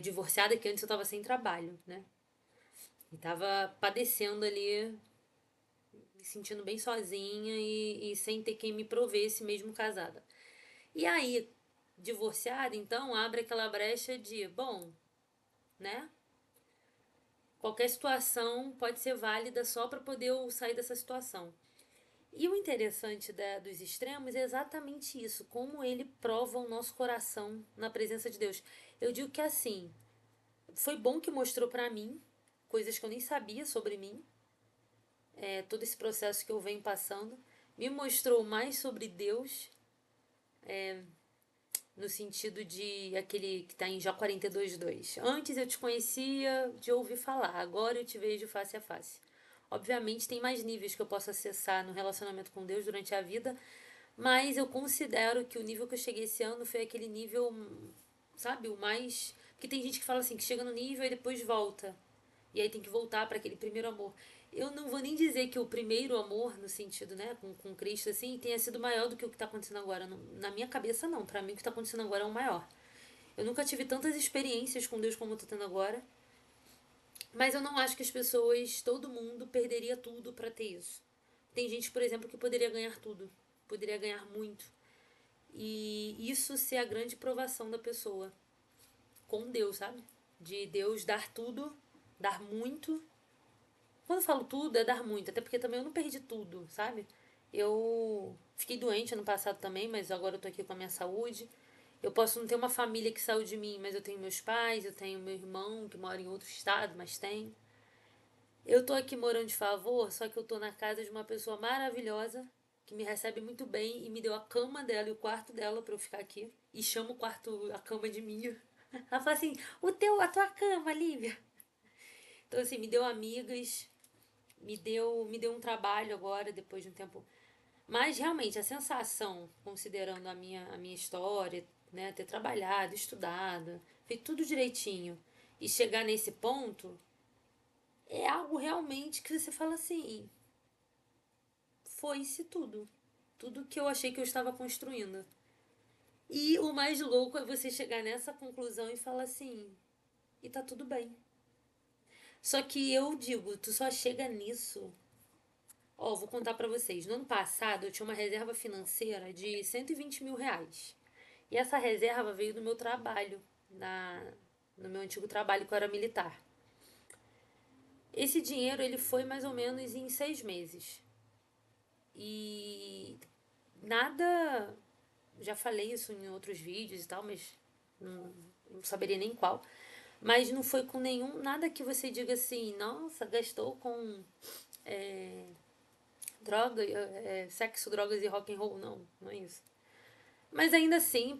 divorciada, que antes eu tava sem trabalho, né? E tava padecendo ali, me sentindo bem sozinha e sem ter quem me provesse mesmo casada. E aí, divorciada, então, abre aquela brecha de, bom, né? Qualquer situação pode ser válida só para poder eu sair dessa situação. E o interessante dos extremos é exatamente isso, como ele prova o nosso coração na presença de Deus. Eu digo que assim, foi bom que mostrou para mim coisas que eu nem sabia sobre mim, todo esse processo que eu venho passando, me mostrou mais sobre Deus, no sentido de aquele que está em Jó 42:2. Antes eu te conhecia de ouvir falar, agora eu te vejo face a face. Obviamente tem mais níveis que eu posso acessar no relacionamento com Deus durante a vida, mas eu considero que o nível que eu cheguei esse ano foi aquele nível, sabe, o mais. Porque tem gente que fala assim, que chega no nível e depois volta. E aí tem que voltar para aquele primeiro amor. Eu não vou nem dizer que o primeiro amor, no sentido, né, com Cristo, assim, tenha sido maior do que o que está acontecendo agora. Na minha cabeça, não. Para mim, o que está acontecendo agora é o maior. Eu nunca tive tantas experiências com Deus como eu tô tendo agora. Mas eu não acho que as pessoas, todo mundo, perderia tudo para ter isso. Tem gente, por exemplo, que poderia ganhar tudo. Poderia ganhar muito. E isso ser a grande provação da pessoa com Deus, sabe? De Deus dar tudo, dar muito. Quando eu falo tudo, é dar muito, até porque também eu não perdi tudo, sabe? Eu fiquei doente ano passado também, mas agora eu tô aqui com a minha saúde. Eu posso não ter uma família que saiu de mim, mas eu tenho meus pais, eu tenho meu irmão que mora em outro estado, mas tem. Eu tô aqui morando de favor, só que eu tô na casa de uma pessoa maravilhosa que me recebe muito bem e me deu a cama dela e o quarto dela pra eu ficar aqui. E chama o quarto, a cama de minha. Ela fala assim: a tua cama, Lívia. Então, assim, me deu amigas, me deu um trabalho agora, depois de um tempo. Mas realmente, a sensação, considerando a minha história, né, ter trabalhado, estudado, feito tudo direitinho, e chegar nesse ponto, é algo realmente que você fala assim: foi-se tudo. Tudo que eu achei que eu estava construindo. E o mais louco é você chegar nessa conclusão e falar assim: e tá tudo bem. Só que eu digo, tu só chega nisso. Ó, vou contar pra vocês. No ano passado eu tinha uma reserva financeira de R$ 120.000. E essa reserva veio do meu trabalho, no meu antigo trabalho que eu era militar. Esse dinheiro ele foi mais ou menos em 6 meses. E nada. Já falei isso em outros vídeos e tal, mas não saberia nem qual. Mas não foi com nenhum. Nada que você diga assim, nossa, gastou com droga, sexo, drogas e rock and roll. Não, não é isso. Mas ainda assim,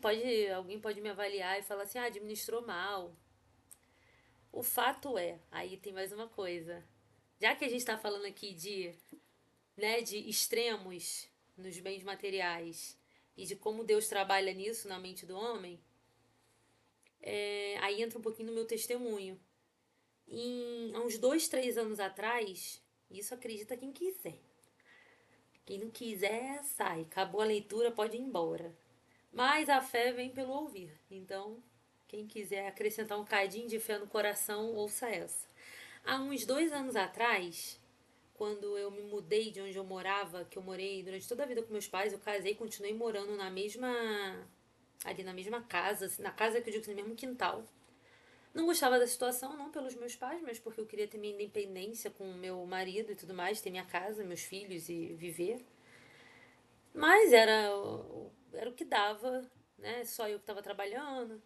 alguém pode me avaliar e falar assim, administrou mal. O fato é, aí tem mais uma coisa. Já que a gente está falando aqui de extremos nos bens materiais e de como Deus trabalha nisso na mente do homem, aí entra um pouquinho no meu testemunho. Há uns 2, 3 anos atrás, isso acredita quem quiser. Quem não quiser, sai. Acabou a leitura, pode ir embora. Mas a fé vem pelo ouvir. Então, quem quiser acrescentar um cadinho de fé no coração, ouça essa. Há uns 2 anos atrás, quando eu me mudei de onde eu morava, que eu morei durante toda a vida com meus pais, eu casei e continuei morando ali na mesma casa, assim, na casa que eu digo assim, no mesmo quintal. Não gostava da situação, não pelos meus pais, mas porque eu queria ter minha independência com o meu marido e tudo mais, ter minha casa, meus filhos e viver. Mas era o que dava, né? Só eu que estava trabalhando.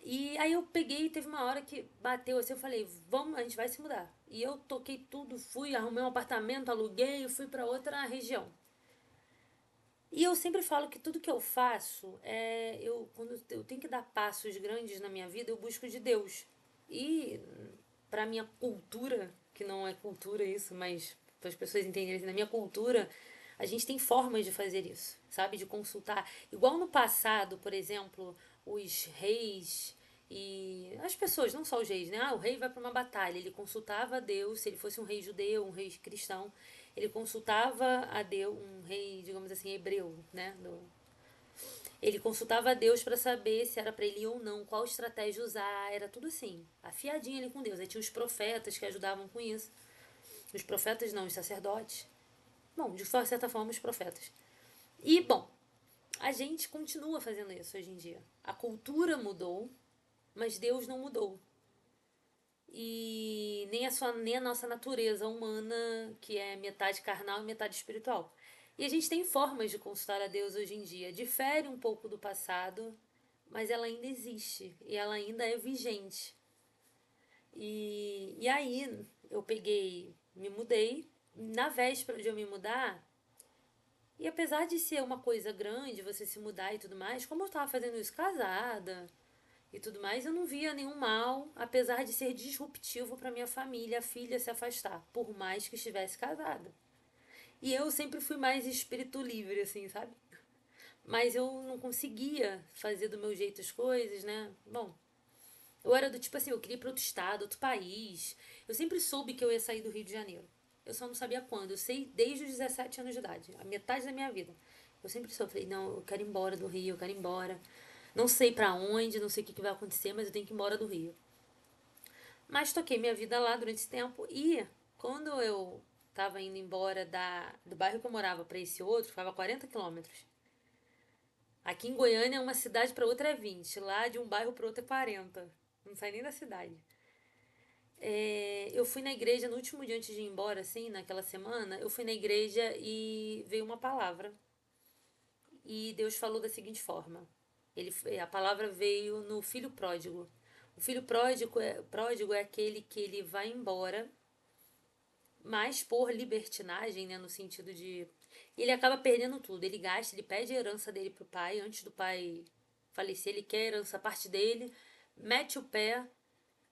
E aí eu peguei, teve uma hora que bateu assim, eu falei, vamos, a gente vai se mudar. E eu toquei tudo, fui, arrumei um apartamento, aluguei e fui para outra região. E eu sempre falo que tudo que eu faço, quando eu tenho que dar passos grandes na minha vida, eu busco de Deus. E para minha cultura, que não é cultura isso, mas para as pessoas entenderem, assim, na minha cultura, a gente tem formas de fazer isso, sabe? De consultar. Igual no passado, por exemplo, os reis e as pessoas, não só os reis, né? Ah, o rei vai para uma batalha, ele consultava a Deus, se ele fosse um rei judeu, um rei cristão, ele consultava a Deus, um rei, digamos assim, hebreu, né? Ele consultava a Deus para saber se era para ele ir ou não, qual estratégia usar, era tudo assim, afiadinho ali com Deus. Aí tinha os profetas que ajudavam com isso. Os profetas não, os sacerdotes. Bom, de certa forma, os profetas. E, bom, a gente continua fazendo isso hoje em dia. A cultura mudou, mas Deus não mudou. E nem a nossa natureza humana, que é metade carnal e metade espiritual. E a gente tem formas de consultar a Deus hoje em dia. Difere um pouco do passado, mas ela ainda existe e ela ainda é vigente. E aí eu peguei, me mudei. Na véspera de eu me mudar, e apesar de ser uma coisa grande, você se mudar e tudo mais, como eu estava fazendo isso casada e tudo mais, eu não via nenhum mal, apesar de ser disruptivo para minha família, a filha se afastar, por mais que estivesse casada. E eu sempre fui mais espírito livre, assim, sabe? Mas eu não conseguia fazer do meu jeito as coisas, né? Bom, eu era do tipo assim, eu queria ir para outro estado, outro país. Eu sempre soube que eu ia sair do Rio de Janeiro. Eu só não sabia quando. Eu sei desde os 17 anos de idade, a metade da minha vida. Eu sempre soube, falei, não, eu quero ir embora do Rio, eu quero ir embora. Não sei para onde, não sei o que vai acontecer, mas eu tenho que ir embora do Rio. Mas toquei minha vida lá durante esse tempo e quando eu tava indo embora do bairro que eu morava para esse outro, ficava 40 quilômetros. Aqui em Goiânia, uma cidade para outra é 20, lá de um bairro para outro é 40. Não sai nem da cidade. Eu fui na igreja no último dia antes de ir embora, assim, naquela semana. Eu fui na igreja e veio uma palavra. E Deus falou da seguinte forma: a palavra veio no filho pródigo. O filho pródigo é aquele que ele vai embora, mas por libertinagem, né, no sentido de ele acaba perdendo tudo. Ele gasta, ele pede a herança dele pro pai antes do pai falecer. Ele quer a herança, a parte dele, mete o pé,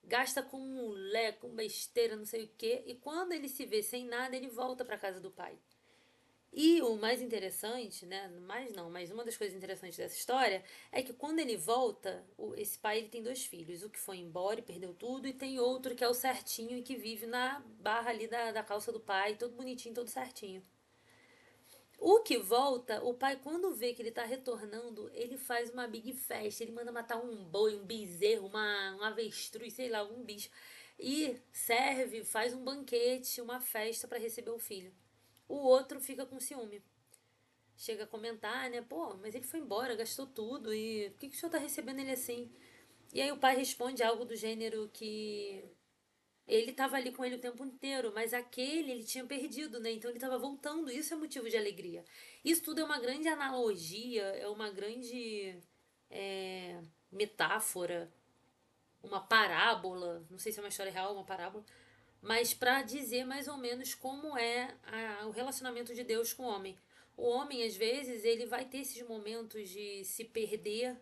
gasta com mulher, com besteira, não sei o quê, e quando ele se vê sem nada, ele volta para casa do pai. E o mais interessante, né, mais não, mas uma das coisas interessantes dessa história é que quando ele volta, esse pai ele tem dois filhos, o que foi embora e perdeu tudo, e tem outro que é o certinho e que vive na barra ali da calça do pai, todo bonitinho, todo certinho. O que volta, o pai, quando vê que ele tá retornando, ele faz uma big festa. Ele manda matar um boi, um bezerro, um avestruz, sei lá, algum bicho. E serve, faz um banquete, uma festa para receber o filho. O outro fica com ciúme. Chega a comentar, né? Pô, mas ele foi embora, gastou tudo. E por que o senhor tá recebendo ele assim? E aí o pai responde algo do gênero que ele estava ali com ele o tempo inteiro, mas aquele ele tinha perdido, né? Então ele estava voltando. Isso é motivo de alegria. Isso tudo é uma grande analogia, é uma grande é, metáfora, uma parábola. Não sei se é uma história real ou uma parábola, mas para dizer mais ou menos como é o relacionamento de Deus com o homem. O homem, às vezes, ele vai ter esses momentos de se perder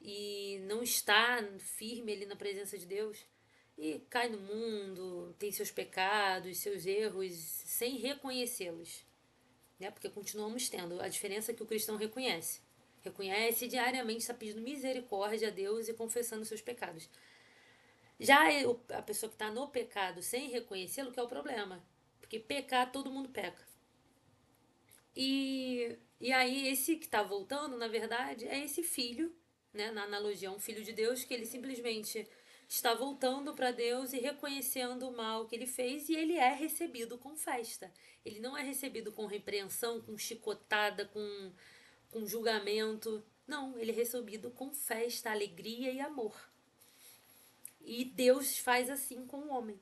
e não está firme ali na presença de Deus e cai no mundo, tem seus pecados, seus erros, sem reconhecê-los, né? Porque continuamos tendo. A diferença é que o cristão reconhece. Reconhece diariamente, está pedindo misericórdia a Deus e confessando seus pecados. Já a pessoa que está no pecado sem reconhecê-lo, que é o problema. Porque pecar, todo mundo peca. E aí, esse que está voltando, na verdade, é esse filho, né? Na analogia, um filho de Deus que ele simplesmente está voltando para Deus e reconhecendo o mal que ele fez, e ele é recebido com festa. Ele não é recebido com repreensão, com chicotada, com julgamento. Não, ele é recebido com festa, alegria e amor. E Deus faz assim com o homem.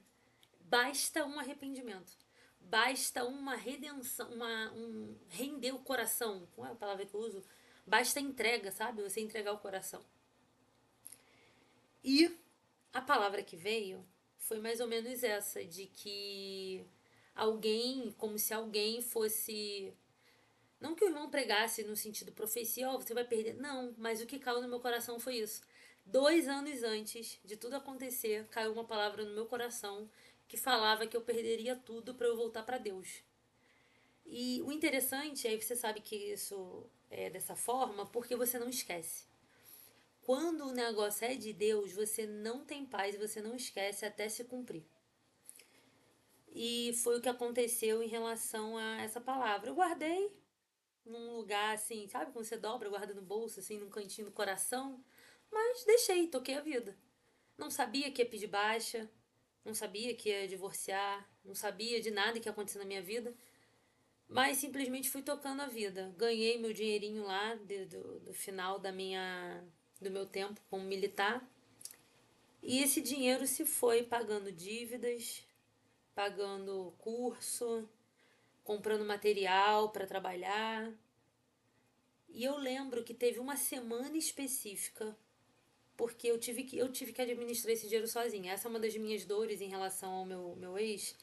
Basta um arrependimento. Basta uma redenção, render o coração. Qual é a palavra que eu uso? Basta entrega, sabe? Você entregar o coração. E a palavra que veio foi mais ou menos essa, de que alguém, como se alguém fosse. Não que o irmão pregasse no sentido profecia, ó, você vai perder. Não, mas o que caiu no meu coração foi isso. 2 anos antes de tudo acontecer, caiu uma palavra no meu coração que falava que eu perderia tudo para eu voltar para Deus. E o interessante, aí você sabe que isso é dessa forma, porque você não esquece. Quando o negócio é de Deus, você não tem paz, você não esquece até se cumprir. E foi o que aconteceu em relação a essa palavra. Eu guardei num lugar assim, sabe? Quando você dobra, guarda no bolso, assim, num cantinho do coração. Mas deixei, toquei a vida. Não sabia que ia pedir baixa, não sabia que ia divorciar, não sabia de nada que ia acontecer na minha vida. Mas simplesmente fui tocando a vida. Ganhei meu dinheirinho lá do final do meu tempo como militar. E esse dinheiro se foi pagando dívidas, pagando curso, comprando material para trabalhar. E eu lembro que teve uma semana específica, porque eu tive que administrar esse dinheiro sozinha. Essa é uma das minhas dores em relação ao meu ex,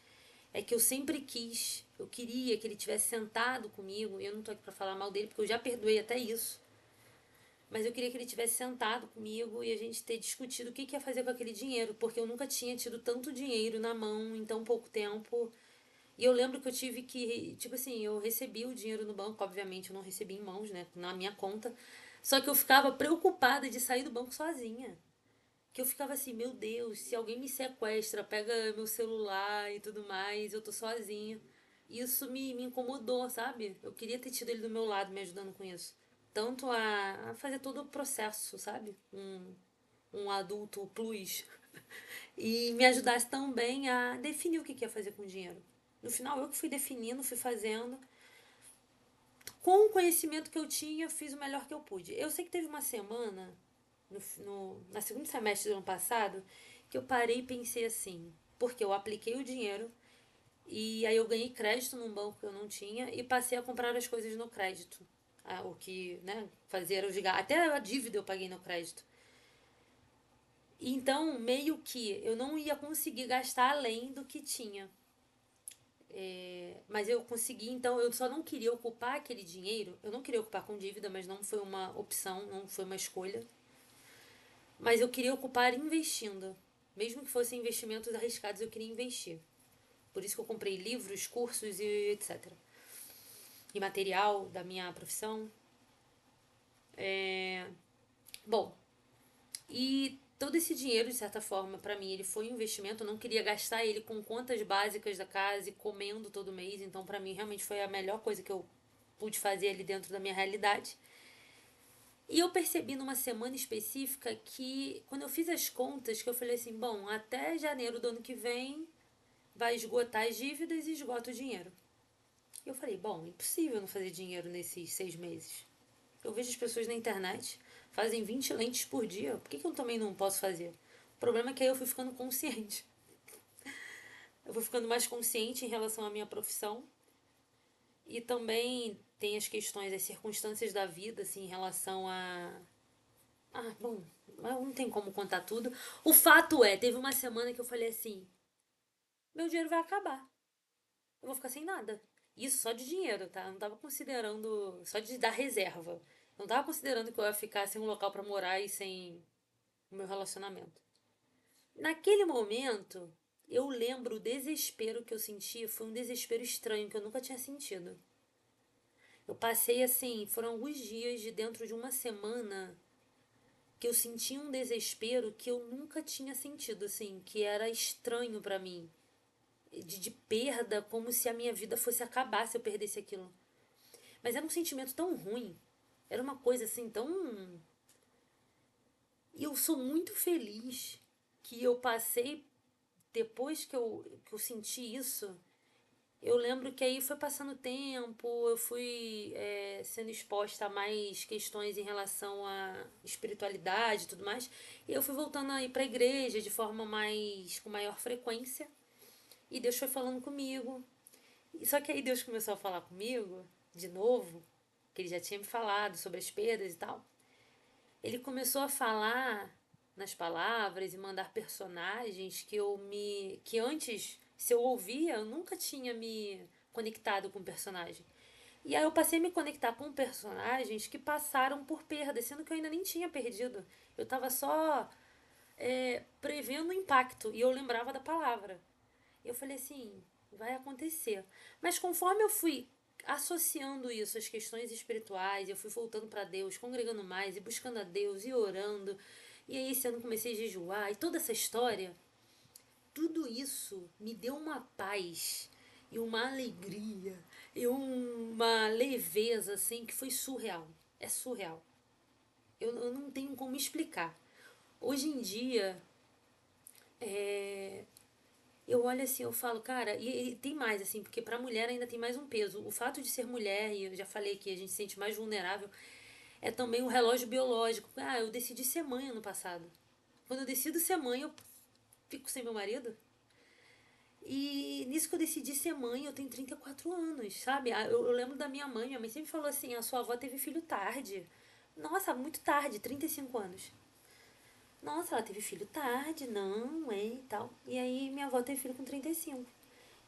é que eu sempre quis, eu queria que ele tivesse sentado comigo, e eu não tô aqui pra falar mal dele, porque eu já perdoei até isso, mas eu queria que ele tivesse sentado comigo e a gente ter discutido o que ia fazer com aquele dinheiro, porque eu nunca tinha tido tanto dinheiro na mão em tão pouco tempo. E eu lembro que eu tive que, tipo assim, eu recebi o dinheiro no banco, obviamente eu não recebi em mãos, né, na minha conta. Só que eu ficava preocupada de sair do banco sozinha. Que eu ficava assim, meu Deus, se alguém me sequestra, pega meu celular e tudo mais, eu tô sozinha. Isso me incomodou, sabe? Eu queria ter tido ele do meu lado me ajudando com isso. Tanto a fazer todo o processo, sabe? Um adulto plus. E me ajudasse também a definir o que ia fazer com o dinheiro. No final, eu que fui definindo, fui fazendo. Com o conhecimento que eu tinha, eu fiz o melhor que eu pude. Eu sei que teve uma semana, na segundo semestre do ano passado, que eu parei e pensei assim, porque eu apliquei o dinheiro e aí eu ganhei crédito num banco que eu não tinha e passei a comprar as coisas no crédito. O que, né, fazia eu jogar. Até a dívida eu paguei no crédito. Então, meio que eu não ia conseguir gastar além do que tinha. Mas eu consegui, então eu só não queria ocupar aquele dinheiro. Eu não queria ocupar com dívida, mas não foi uma opção, não foi uma escolha. Mas eu queria ocupar investindo. Mesmo que fossem investimentos arriscados, eu queria investir. Por isso que eu comprei livros, cursos e etc. E material da minha profissão. Bom, e todo esse dinheiro, de certa forma, para mim, ele foi um investimento. Eu não queria gastar ele com contas básicas da casa e comendo todo mês. Então, para mim, realmente foi a melhor coisa que eu pude fazer ali dentro da minha realidade. E eu percebi numa semana específica que, quando eu fiz as contas, que eu falei assim, bom, até janeiro do ano que vem vai esgotar as dívidas e esgota o dinheiro. E eu falei, bom, impossível não fazer dinheiro nesses 6 meses. Eu vejo as pessoas na internet, fazem 20 lentes por dia, por que eu também não posso fazer? O problema é que aí eu fui ficando consciente. Eu fui ficando mais consciente em relação à minha profissão. E também tem as questões, as circunstâncias da vida, assim, em relação a. Ah, bom, não tem como contar tudo. O fato é, teve uma semana que eu falei assim: meu dinheiro vai acabar. Eu vou ficar sem nada. Isso só de dinheiro, tá? Eu não tava considerando. Só de dar reserva. Eu não tava considerando que eu ia ficar sem um local pra morar e sem o meu relacionamento. Naquele momento, eu lembro o desespero que eu senti. Foi um desespero estranho que eu nunca tinha sentido. Eu passei assim, foram alguns dias de dentro de uma semana que eu senti um desespero que eu nunca tinha sentido, assim, que era estranho pra mim. De perda, como se a minha vida fosse acabar se eu perdesse aquilo. Mas era um sentimento tão ruim. Era uma coisa assim tão. E eu sou muito feliz que eu passei depois que eu senti isso. Eu lembro que aí foi passando o tempo, eu fui sendo exposta a mais questões em relação à espiritualidade e tudo mais. E eu fui voltando a ir pra igreja de forma com maior frequência. E Deus foi falando comigo. Só que aí Deus começou a falar comigo, de novo, que ele já tinha me falado sobre as perdas e tal. Ele começou a falar nas palavras e mandar personagens que antes, se eu ouvia, eu nunca tinha me conectado com o personagem. E aí eu passei a me conectar com personagens que passaram por perda, sendo que eu ainda nem tinha perdido. Eu tava só prevendo o impacto e eu lembrava da palavra. Eu falei assim, vai acontecer. Mas conforme eu fui associando isso às questões espirituais, eu fui voltando para Deus, congregando mais e buscando a Deus e orando. E aí esse ano comecei a jejuar e toda essa história, tudo isso me deu uma paz e uma alegria e uma leveza assim que foi surreal. É surreal. Eu não tenho como explicar. Hoje em dia, eu olho assim, eu falo, cara, e tem mais, assim, porque pra mulher ainda tem mais um peso. O fato de ser mulher, e eu já falei que a gente se sente mais vulnerável, é também o relógio biológico. Ah, eu decidi ser mãe ano passado. Quando eu decido ser mãe, eu fico sem meu marido. E nisso que eu decidi ser mãe, eu tenho 34 anos, sabe? Eu lembro da minha mãe sempre falou assim: a sua avó teve filho tarde. Nossa, muito tarde, 35 anos. Nossa, ela teve filho tarde, não, e tal. E aí minha avó teve filho com 35.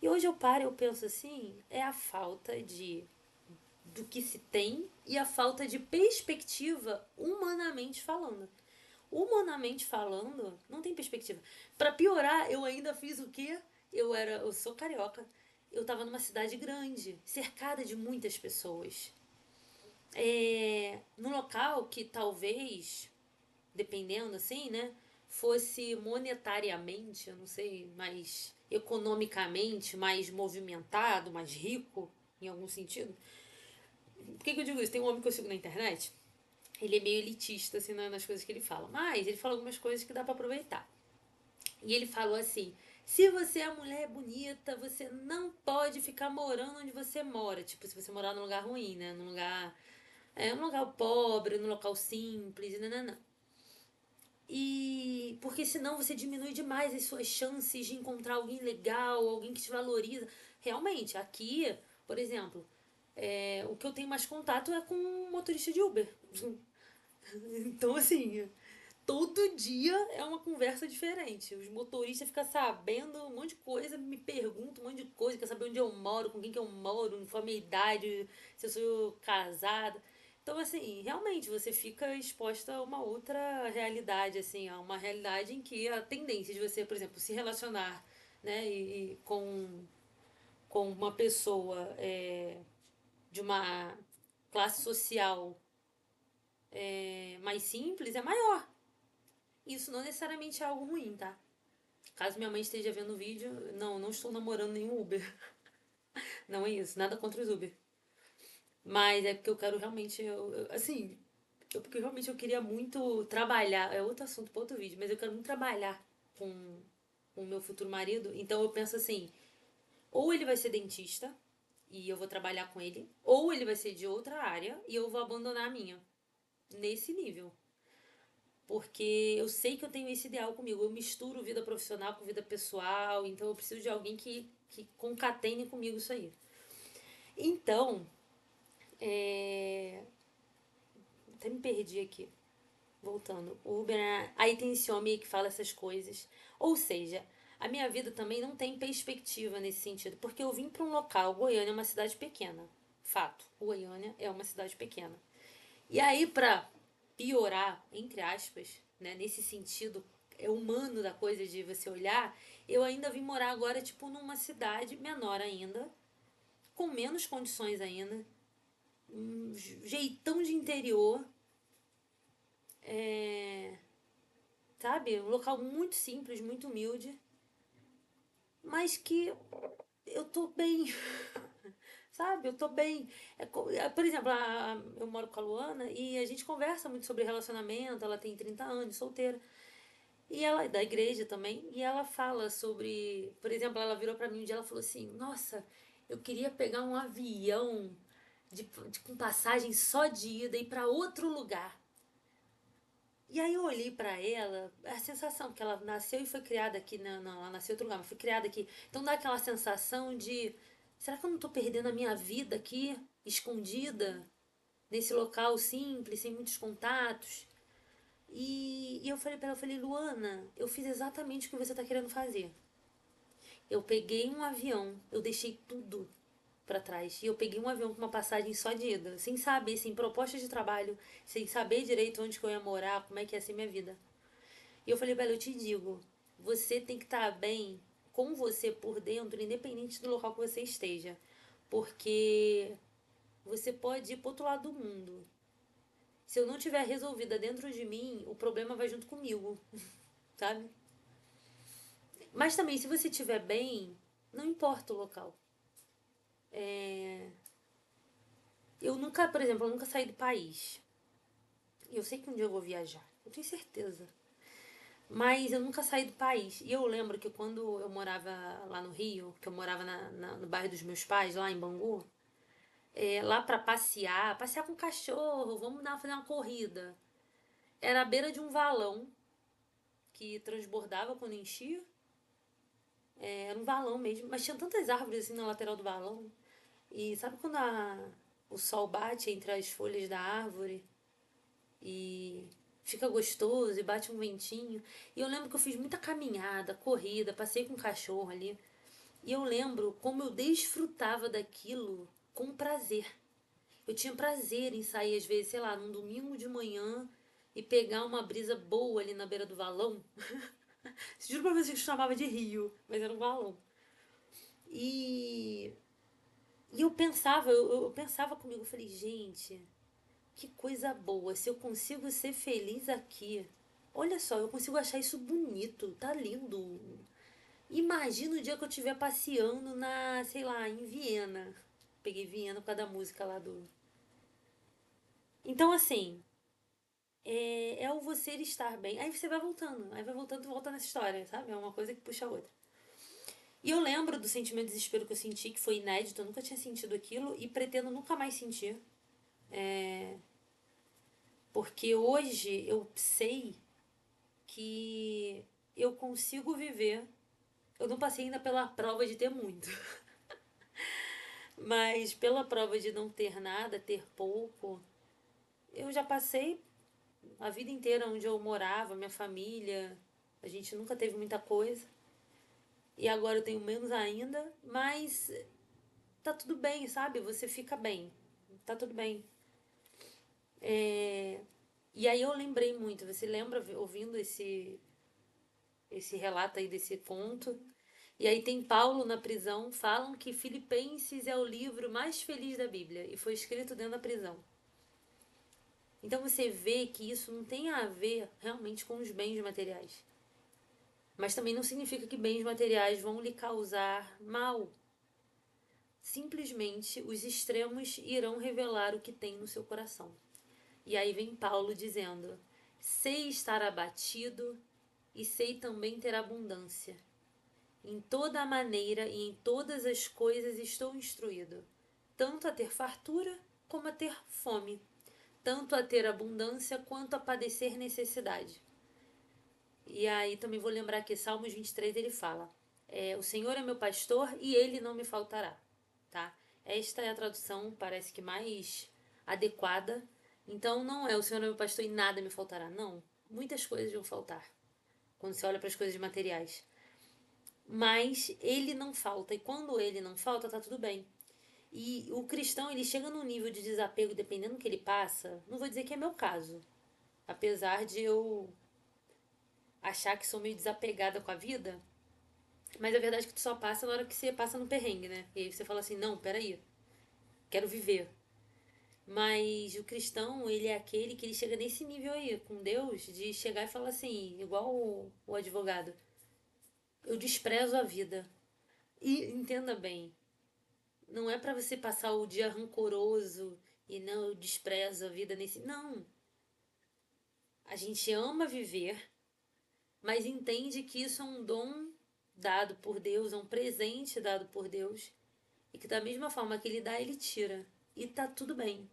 E hoje eu paro e eu penso assim, é a falta de do que se tem e a falta de perspectiva humanamente falando. Humanamente falando, não tem perspectiva. Para piorar, eu ainda fiz o quê? Eu sou carioca. Eu tava numa cidade grande, cercada de muitas pessoas. Num local que talvez, dependendo assim, né, fosse monetariamente, eu não sei, mais economicamente mais movimentado, mais rico, em algum sentido. Por que eu digo isso? Tem um homem que eu sigo na internet, ele é meio elitista assim nas coisas que ele fala, mas ele fala algumas coisas que dá para aproveitar. E ele falou assim: se você é mulher bonita, você não pode ficar morando onde você mora. Tipo, se você morar num lugar ruim, né? Num lugar pobre, num local simples, não. E porque senão você diminui demais as suas chances de encontrar alguém legal, alguém que te valoriza. Realmente, aqui, por exemplo, o que eu tenho mais contato é com um motorista de Uber. Então, assim, todo dia é uma conversa diferente. Os motoristas ficam sabendo um monte de coisa, me perguntam um monte de coisa, quer saber onde eu moro, com quem que eu moro, qual a minha idade, se eu sou casada. Então, assim, realmente você fica exposta a uma outra realidade, assim, a uma realidade em que a tendência de você, por exemplo, se relacionar, né, com uma pessoa de uma classe social mais simples é maior. Isso não necessariamente é algo ruim, tá? Caso minha mãe esteja vendo o vídeo, não estou namorando nenhum Uber. Não é isso, nada contra os Uber. Mas é porque eu quero realmente, assim, porque realmente eu queria muito trabalhar, é outro assunto para outro vídeo, mas eu quero muito trabalhar com o meu futuro marido. Então eu penso assim, ou ele vai ser dentista e eu vou trabalhar com ele, ou ele vai ser de outra área e eu vou abandonar a minha. Nesse nível. Porque eu sei que eu tenho esse ideal comigo. Eu misturo vida profissional com vida pessoal, então eu preciso de alguém que concatene comigo isso aí. Então, até me perdi aqui. Voltando. O Uber, aí tem esse homem que fala essas coisas. Ou seja, a minha vida também não tem perspectiva nesse sentido, porque eu vim para um local, Goiânia é uma cidade pequena. Fato, Goiânia é uma cidade pequena. E aí, pra piorar, entre aspas, né, nesse sentido humano da coisa de você olhar, eu ainda vim morar agora, tipo, numa cidade menor ainda, com menos condições ainda, um jeitão de interior, sabe? Um local muito simples, muito humilde, mas que eu tô bem, sabe? Eu tô bem. Por exemplo, eu moro com a Luana e a gente conversa muito sobre relacionamento, ela tem 30 anos, solteira. E ela, da igreja também, e ela fala sobre, por exemplo, ela virou pra mim um dia, ela falou assim: "Nossa, eu queria pegar um avião com passagem só de ida e para outro lugar". E aí eu olhei pra ela, a sensação que ela nasceu e foi criada aqui, não, ela nasceu em outro lugar, mas foi criada aqui. Então dá aquela sensação de, será que eu não tô perdendo a minha vida aqui, escondida, nesse local simples, sem muitos contatos? E eu falei pra ela, eu falei, Luana, eu fiz exatamente o que você tá querendo fazer. Eu peguei um avião, eu deixei tudo pra trás. E eu peguei um avião com uma passagem só de ida, sem saber, sem proposta de trabalho, sem saber direito onde que eu ia morar, como é que ia ser minha vida. E eu falei pra ela, eu te digo, você tem que estar bem com você por dentro, independente do local que você esteja. Porque você pode ir pro outro lado do mundo. Se eu não tiver resolvida dentro de mim, o problema vai junto comigo, sabe? Mas também, se você estiver bem, não importa o local. Eu nunca, por exemplo, eu nunca saí do país. Eu sei que um dia eu vou viajar, eu tenho certeza. Mas eu nunca saí do país. E eu lembro que quando eu morava lá no Rio, que eu morava no bairro dos meus pais, lá em Bangu, lá pra passear, passear com cachorro, vamos fazer uma corrida. Era à beira de um valão que transbordava quando enchia. Era um valão mesmo, mas tinha tantas árvores assim na lateral do valão. E sabe quando o sol bate entre as folhas da árvore e fica gostoso e bate um ventinho? E eu lembro que eu fiz muita caminhada, corrida, passei com o cachorro ali. E eu lembro como eu desfrutava daquilo com prazer. Eu tinha prazer em sair, às vezes, sei lá, num domingo de manhã e pegar uma brisa boa ali na beira do valão. Juro pra vocês que chamava de rio, mas era um valão. E, e eu pensava comigo, eu falei, gente, que coisa boa, se eu consigo ser feliz aqui. Olha só, eu consigo achar isso bonito, tá lindo. Imagina o dia que eu estiver passeando sei lá, em Viena. Peguei Viena por causa da música lá do. Então, assim, é o você estar bem. Aí você vai voltando e volta nessa história, sabe? É uma coisa que puxa a outra. E eu lembro do sentimento de desespero que eu senti, que foi inédito, eu nunca tinha sentido aquilo e pretendo nunca mais sentir. Porque hoje eu sei que eu consigo viver. Eu não passei ainda pela prova de ter muito, mas pela prova de não ter nada, ter pouco, eu já passei a vida inteira onde eu morava, minha família, a gente nunca teve muita coisa. E agora eu tenho menos ainda, mas tá tudo bem, sabe? Você fica bem. Tá tudo bem. É... E aí eu lembrei muito, você lembra ouvindo esse relato aí desse conto? E aí tem Paulo na prisão, falam que Filipenses é o livro mais feliz da Bíblia e foi escrito dentro da prisão. Então você vê que isso não tem a ver realmente com os bens materiais. Mas também não significa que bens materiais vão lhe causar mal. Simplesmente os extremos irão revelar o que tem no seu coração. E aí vem Paulo dizendo: sei estar abatido e sei também ter abundância. Em toda a maneira e em todas as coisas estou instruído, tanto a ter fartura como a ter fome, tanto a ter abundância quanto a padecer necessidade. E aí também vou lembrar que Salmos 23 ele fala: o Senhor é meu pastor e ele não me faltará, tá? Esta é a tradução, parece que mais adequada. Então não é o Senhor é meu pastor e nada me faltará, não. Muitas coisas vão faltar quando você olha para as coisas materiais. Mas ele não falta, e quando ele não falta, tá tudo bem. E o cristão, ele chega num nível de desapego, dependendo do que ele passa, não vou dizer que é meu caso, apesar de eu achar que sou meio desapegada com a vida, mas a verdade é que tu só passa na hora que você passa no perrengue, né? E aí você fala assim, não, peraí, quero viver. Mas o cristão, ele é aquele que ele chega nesse nível aí, com Deus, de chegar e falar assim, igual o advogado, eu desprezo a vida. E entenda bem, não é para você passar o dia rancoroso e não, eu desprezo a vida nesse. Não. A gente ama viver, mas entende que isso é um dom dado por Deus, é um presente dado por Deus, e que da mesma forma que ele dá, ele tira. E tá tudo bem.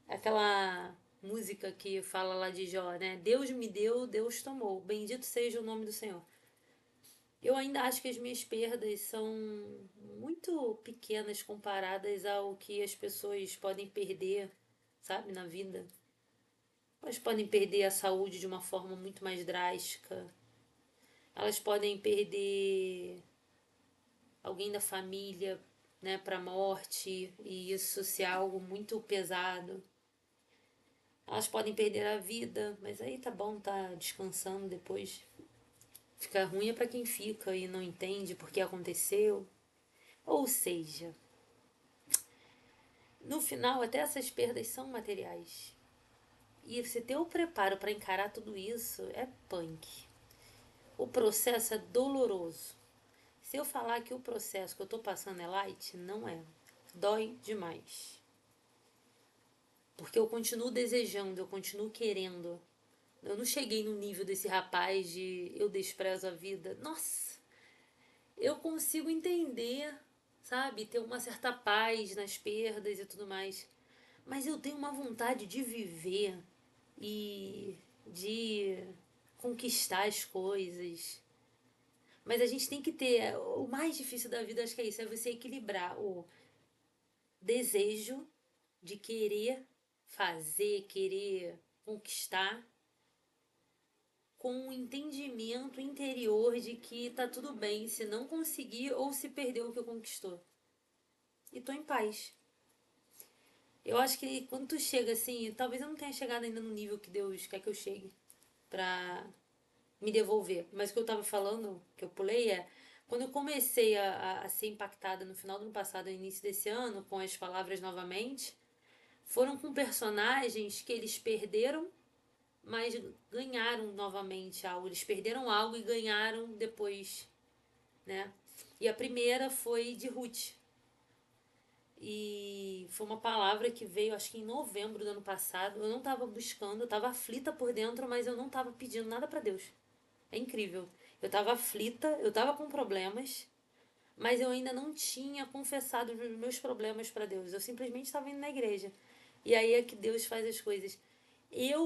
Aquela música que fala lá de Jó, né? Deus me deu, Deus tomou. Bendito seja o nome do Senhor. Eu ainda acho que as minhas perdas são muito pequenas comparadas ao que as pessoas podem perder, sabe, na vida. Elas podem perder a saúde de uma forma muito mais drástica. Elas podem perder alguém da família, né, para morte, e isso ser algo muito pesado. Elas podem perder a vida, mas aí tá bom, tá descansando depois. Fica ruim é para quem fica e não entende por que aconteceu. Ou seja, no final até essas perdas são materiais. E você ter o preparo para encarar tudo isso é punk. O processo é doloroso. Se eu falar que o processo que eu tô passando é light, não é. Dói demais. Porque eu continuo desejando, eu continuo querendo. Eu não cheguei no nível desse rapaz de eu desprezo a vida. Nossa, eu consigo entender, sabe? Ter uma certa paz nas perdas e tudo mais. Mas eu tenho uma vontade de viver e de conquistar as coisas. Mas a gente tem que ter. O mais difícil da vida, acho que é isso: é você equilibrar o desejo de querer fazer, querer conquistar, com o entendimento interior de que tá tudo bem se não conseguir ou se perdeu o que conquistou. E tô em paz. Eu acho que quando tu chega assim, talvez eu não tenha chegado ainda no nível que Deus quer que eu chegue pra me devolver. Mas o que eu tava falando, que eu pulei, é quando eu comecei a ser impactada no final do ano passado, no início desse ano, com as palavras novamente, foram com personagens que eles perderam, mas ganharam novamente algo. Eles perderam algo e ganharam depois, né? E a primeira foi de Ruth. E foi uma palavra que veio, acho que em novembro do ano passado. Eu não estava buscando, eu estava aflita por dentro, mas eu não estava pedindo nada para Deus. É incrível. Eu estava aflita, eu estava com problemas, mas eu ainda não tinha confessado os meus problemas para Deus. Eu simplesmente estava indo na igreja. E aí é que Deus faz as coisas.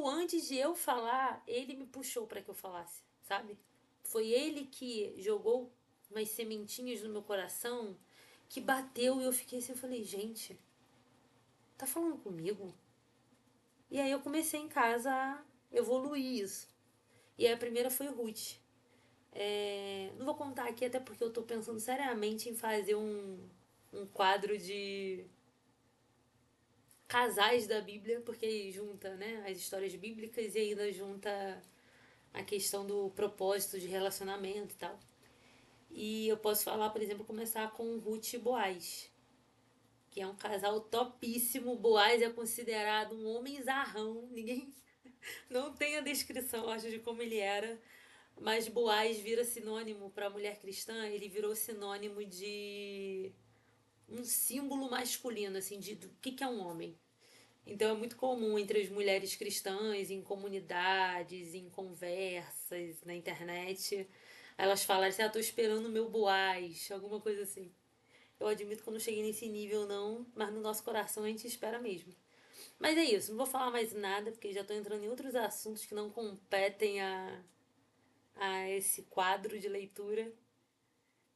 Antes de eu falar, ele me puxou para que eu falasse, sabe? Foi ele que jogou umas sementinhas no meu coração que bateu e eu fiquei assim, eu falei, gente, tá falando comigo? E aí eu comecei em casa a evoluir isso. E aí a primeira foi Ruth. Não vou contar aqui, até porque eu tô pensando seriamente em fazer um quadro de casais da Bíblia, porque aí junta, né, as histórias bíblicas e ainda junta a questão do propósito de relacionamento e tal. E eu posso falar, por exemplo, começar com Ruth e Boaz, que é um casal topíssimo. Boaz é considerado um homem zarrão, ninguém não tem a descrição, acho, de como ele era. Mas Boaz vira sinônimo para a mulher cristã, ele virou sinônimo de um símbolo masculino, assim, de do que é um homem. Então é muito comum entre as mulheres cristãs, em comunidades, em conversas, na internet, elas falarem assim, tô esperando o meu Boaz, alguma coisa assim. Eu admito que eu não cheguei nesse nível não, mas no nosso coração a gente espera mesmo. Mas é isso, não vou falar mais nada, porque já tô entrando em outros assuntos que não competem a esse quadro de leitura.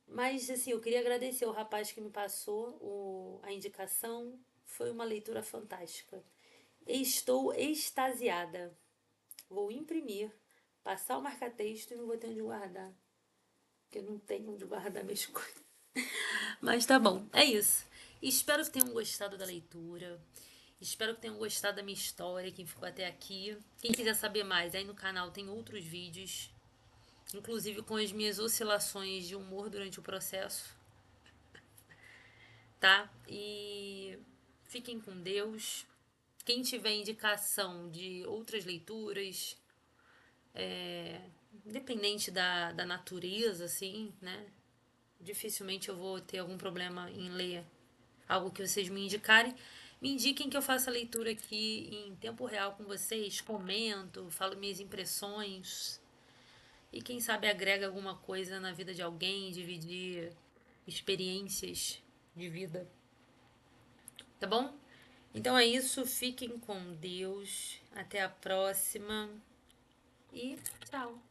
Mas, assim, eu queria agradecer o rapaz que me passou a indicação. Foi uma leitura fantástica. Estou extasiada. Vou imprimir, passar o marca-texto e não vou ter onde guardar. Porque eu não tenho onde guardar minhas coisas. Mas tá bom, é isso. Espero que tenham gostado da leitura. Espero que tenham gostado da minha história, quem ficou até aqui. Quem quiser saber mais, aí no canal tem outros vídeos, inclusive com as minhas oscilações de humor durante o processo, tá? E fiquem com Deus. Quem tiver indicação de outras leituras, independente da natureza, assim, né? Dificilmente eu vou ter algum problema em ler algo que vocês me indicarem. Me indiquem que eu faça a leitura aqui em tempo real com vocês, comento, falo minhas impressões. e quem sabe agrega alguma coisa na vida de alguém, dividir experiências de vida. Tá bom? Então é isso, fiquem com Deus. Até a próxima e tchau.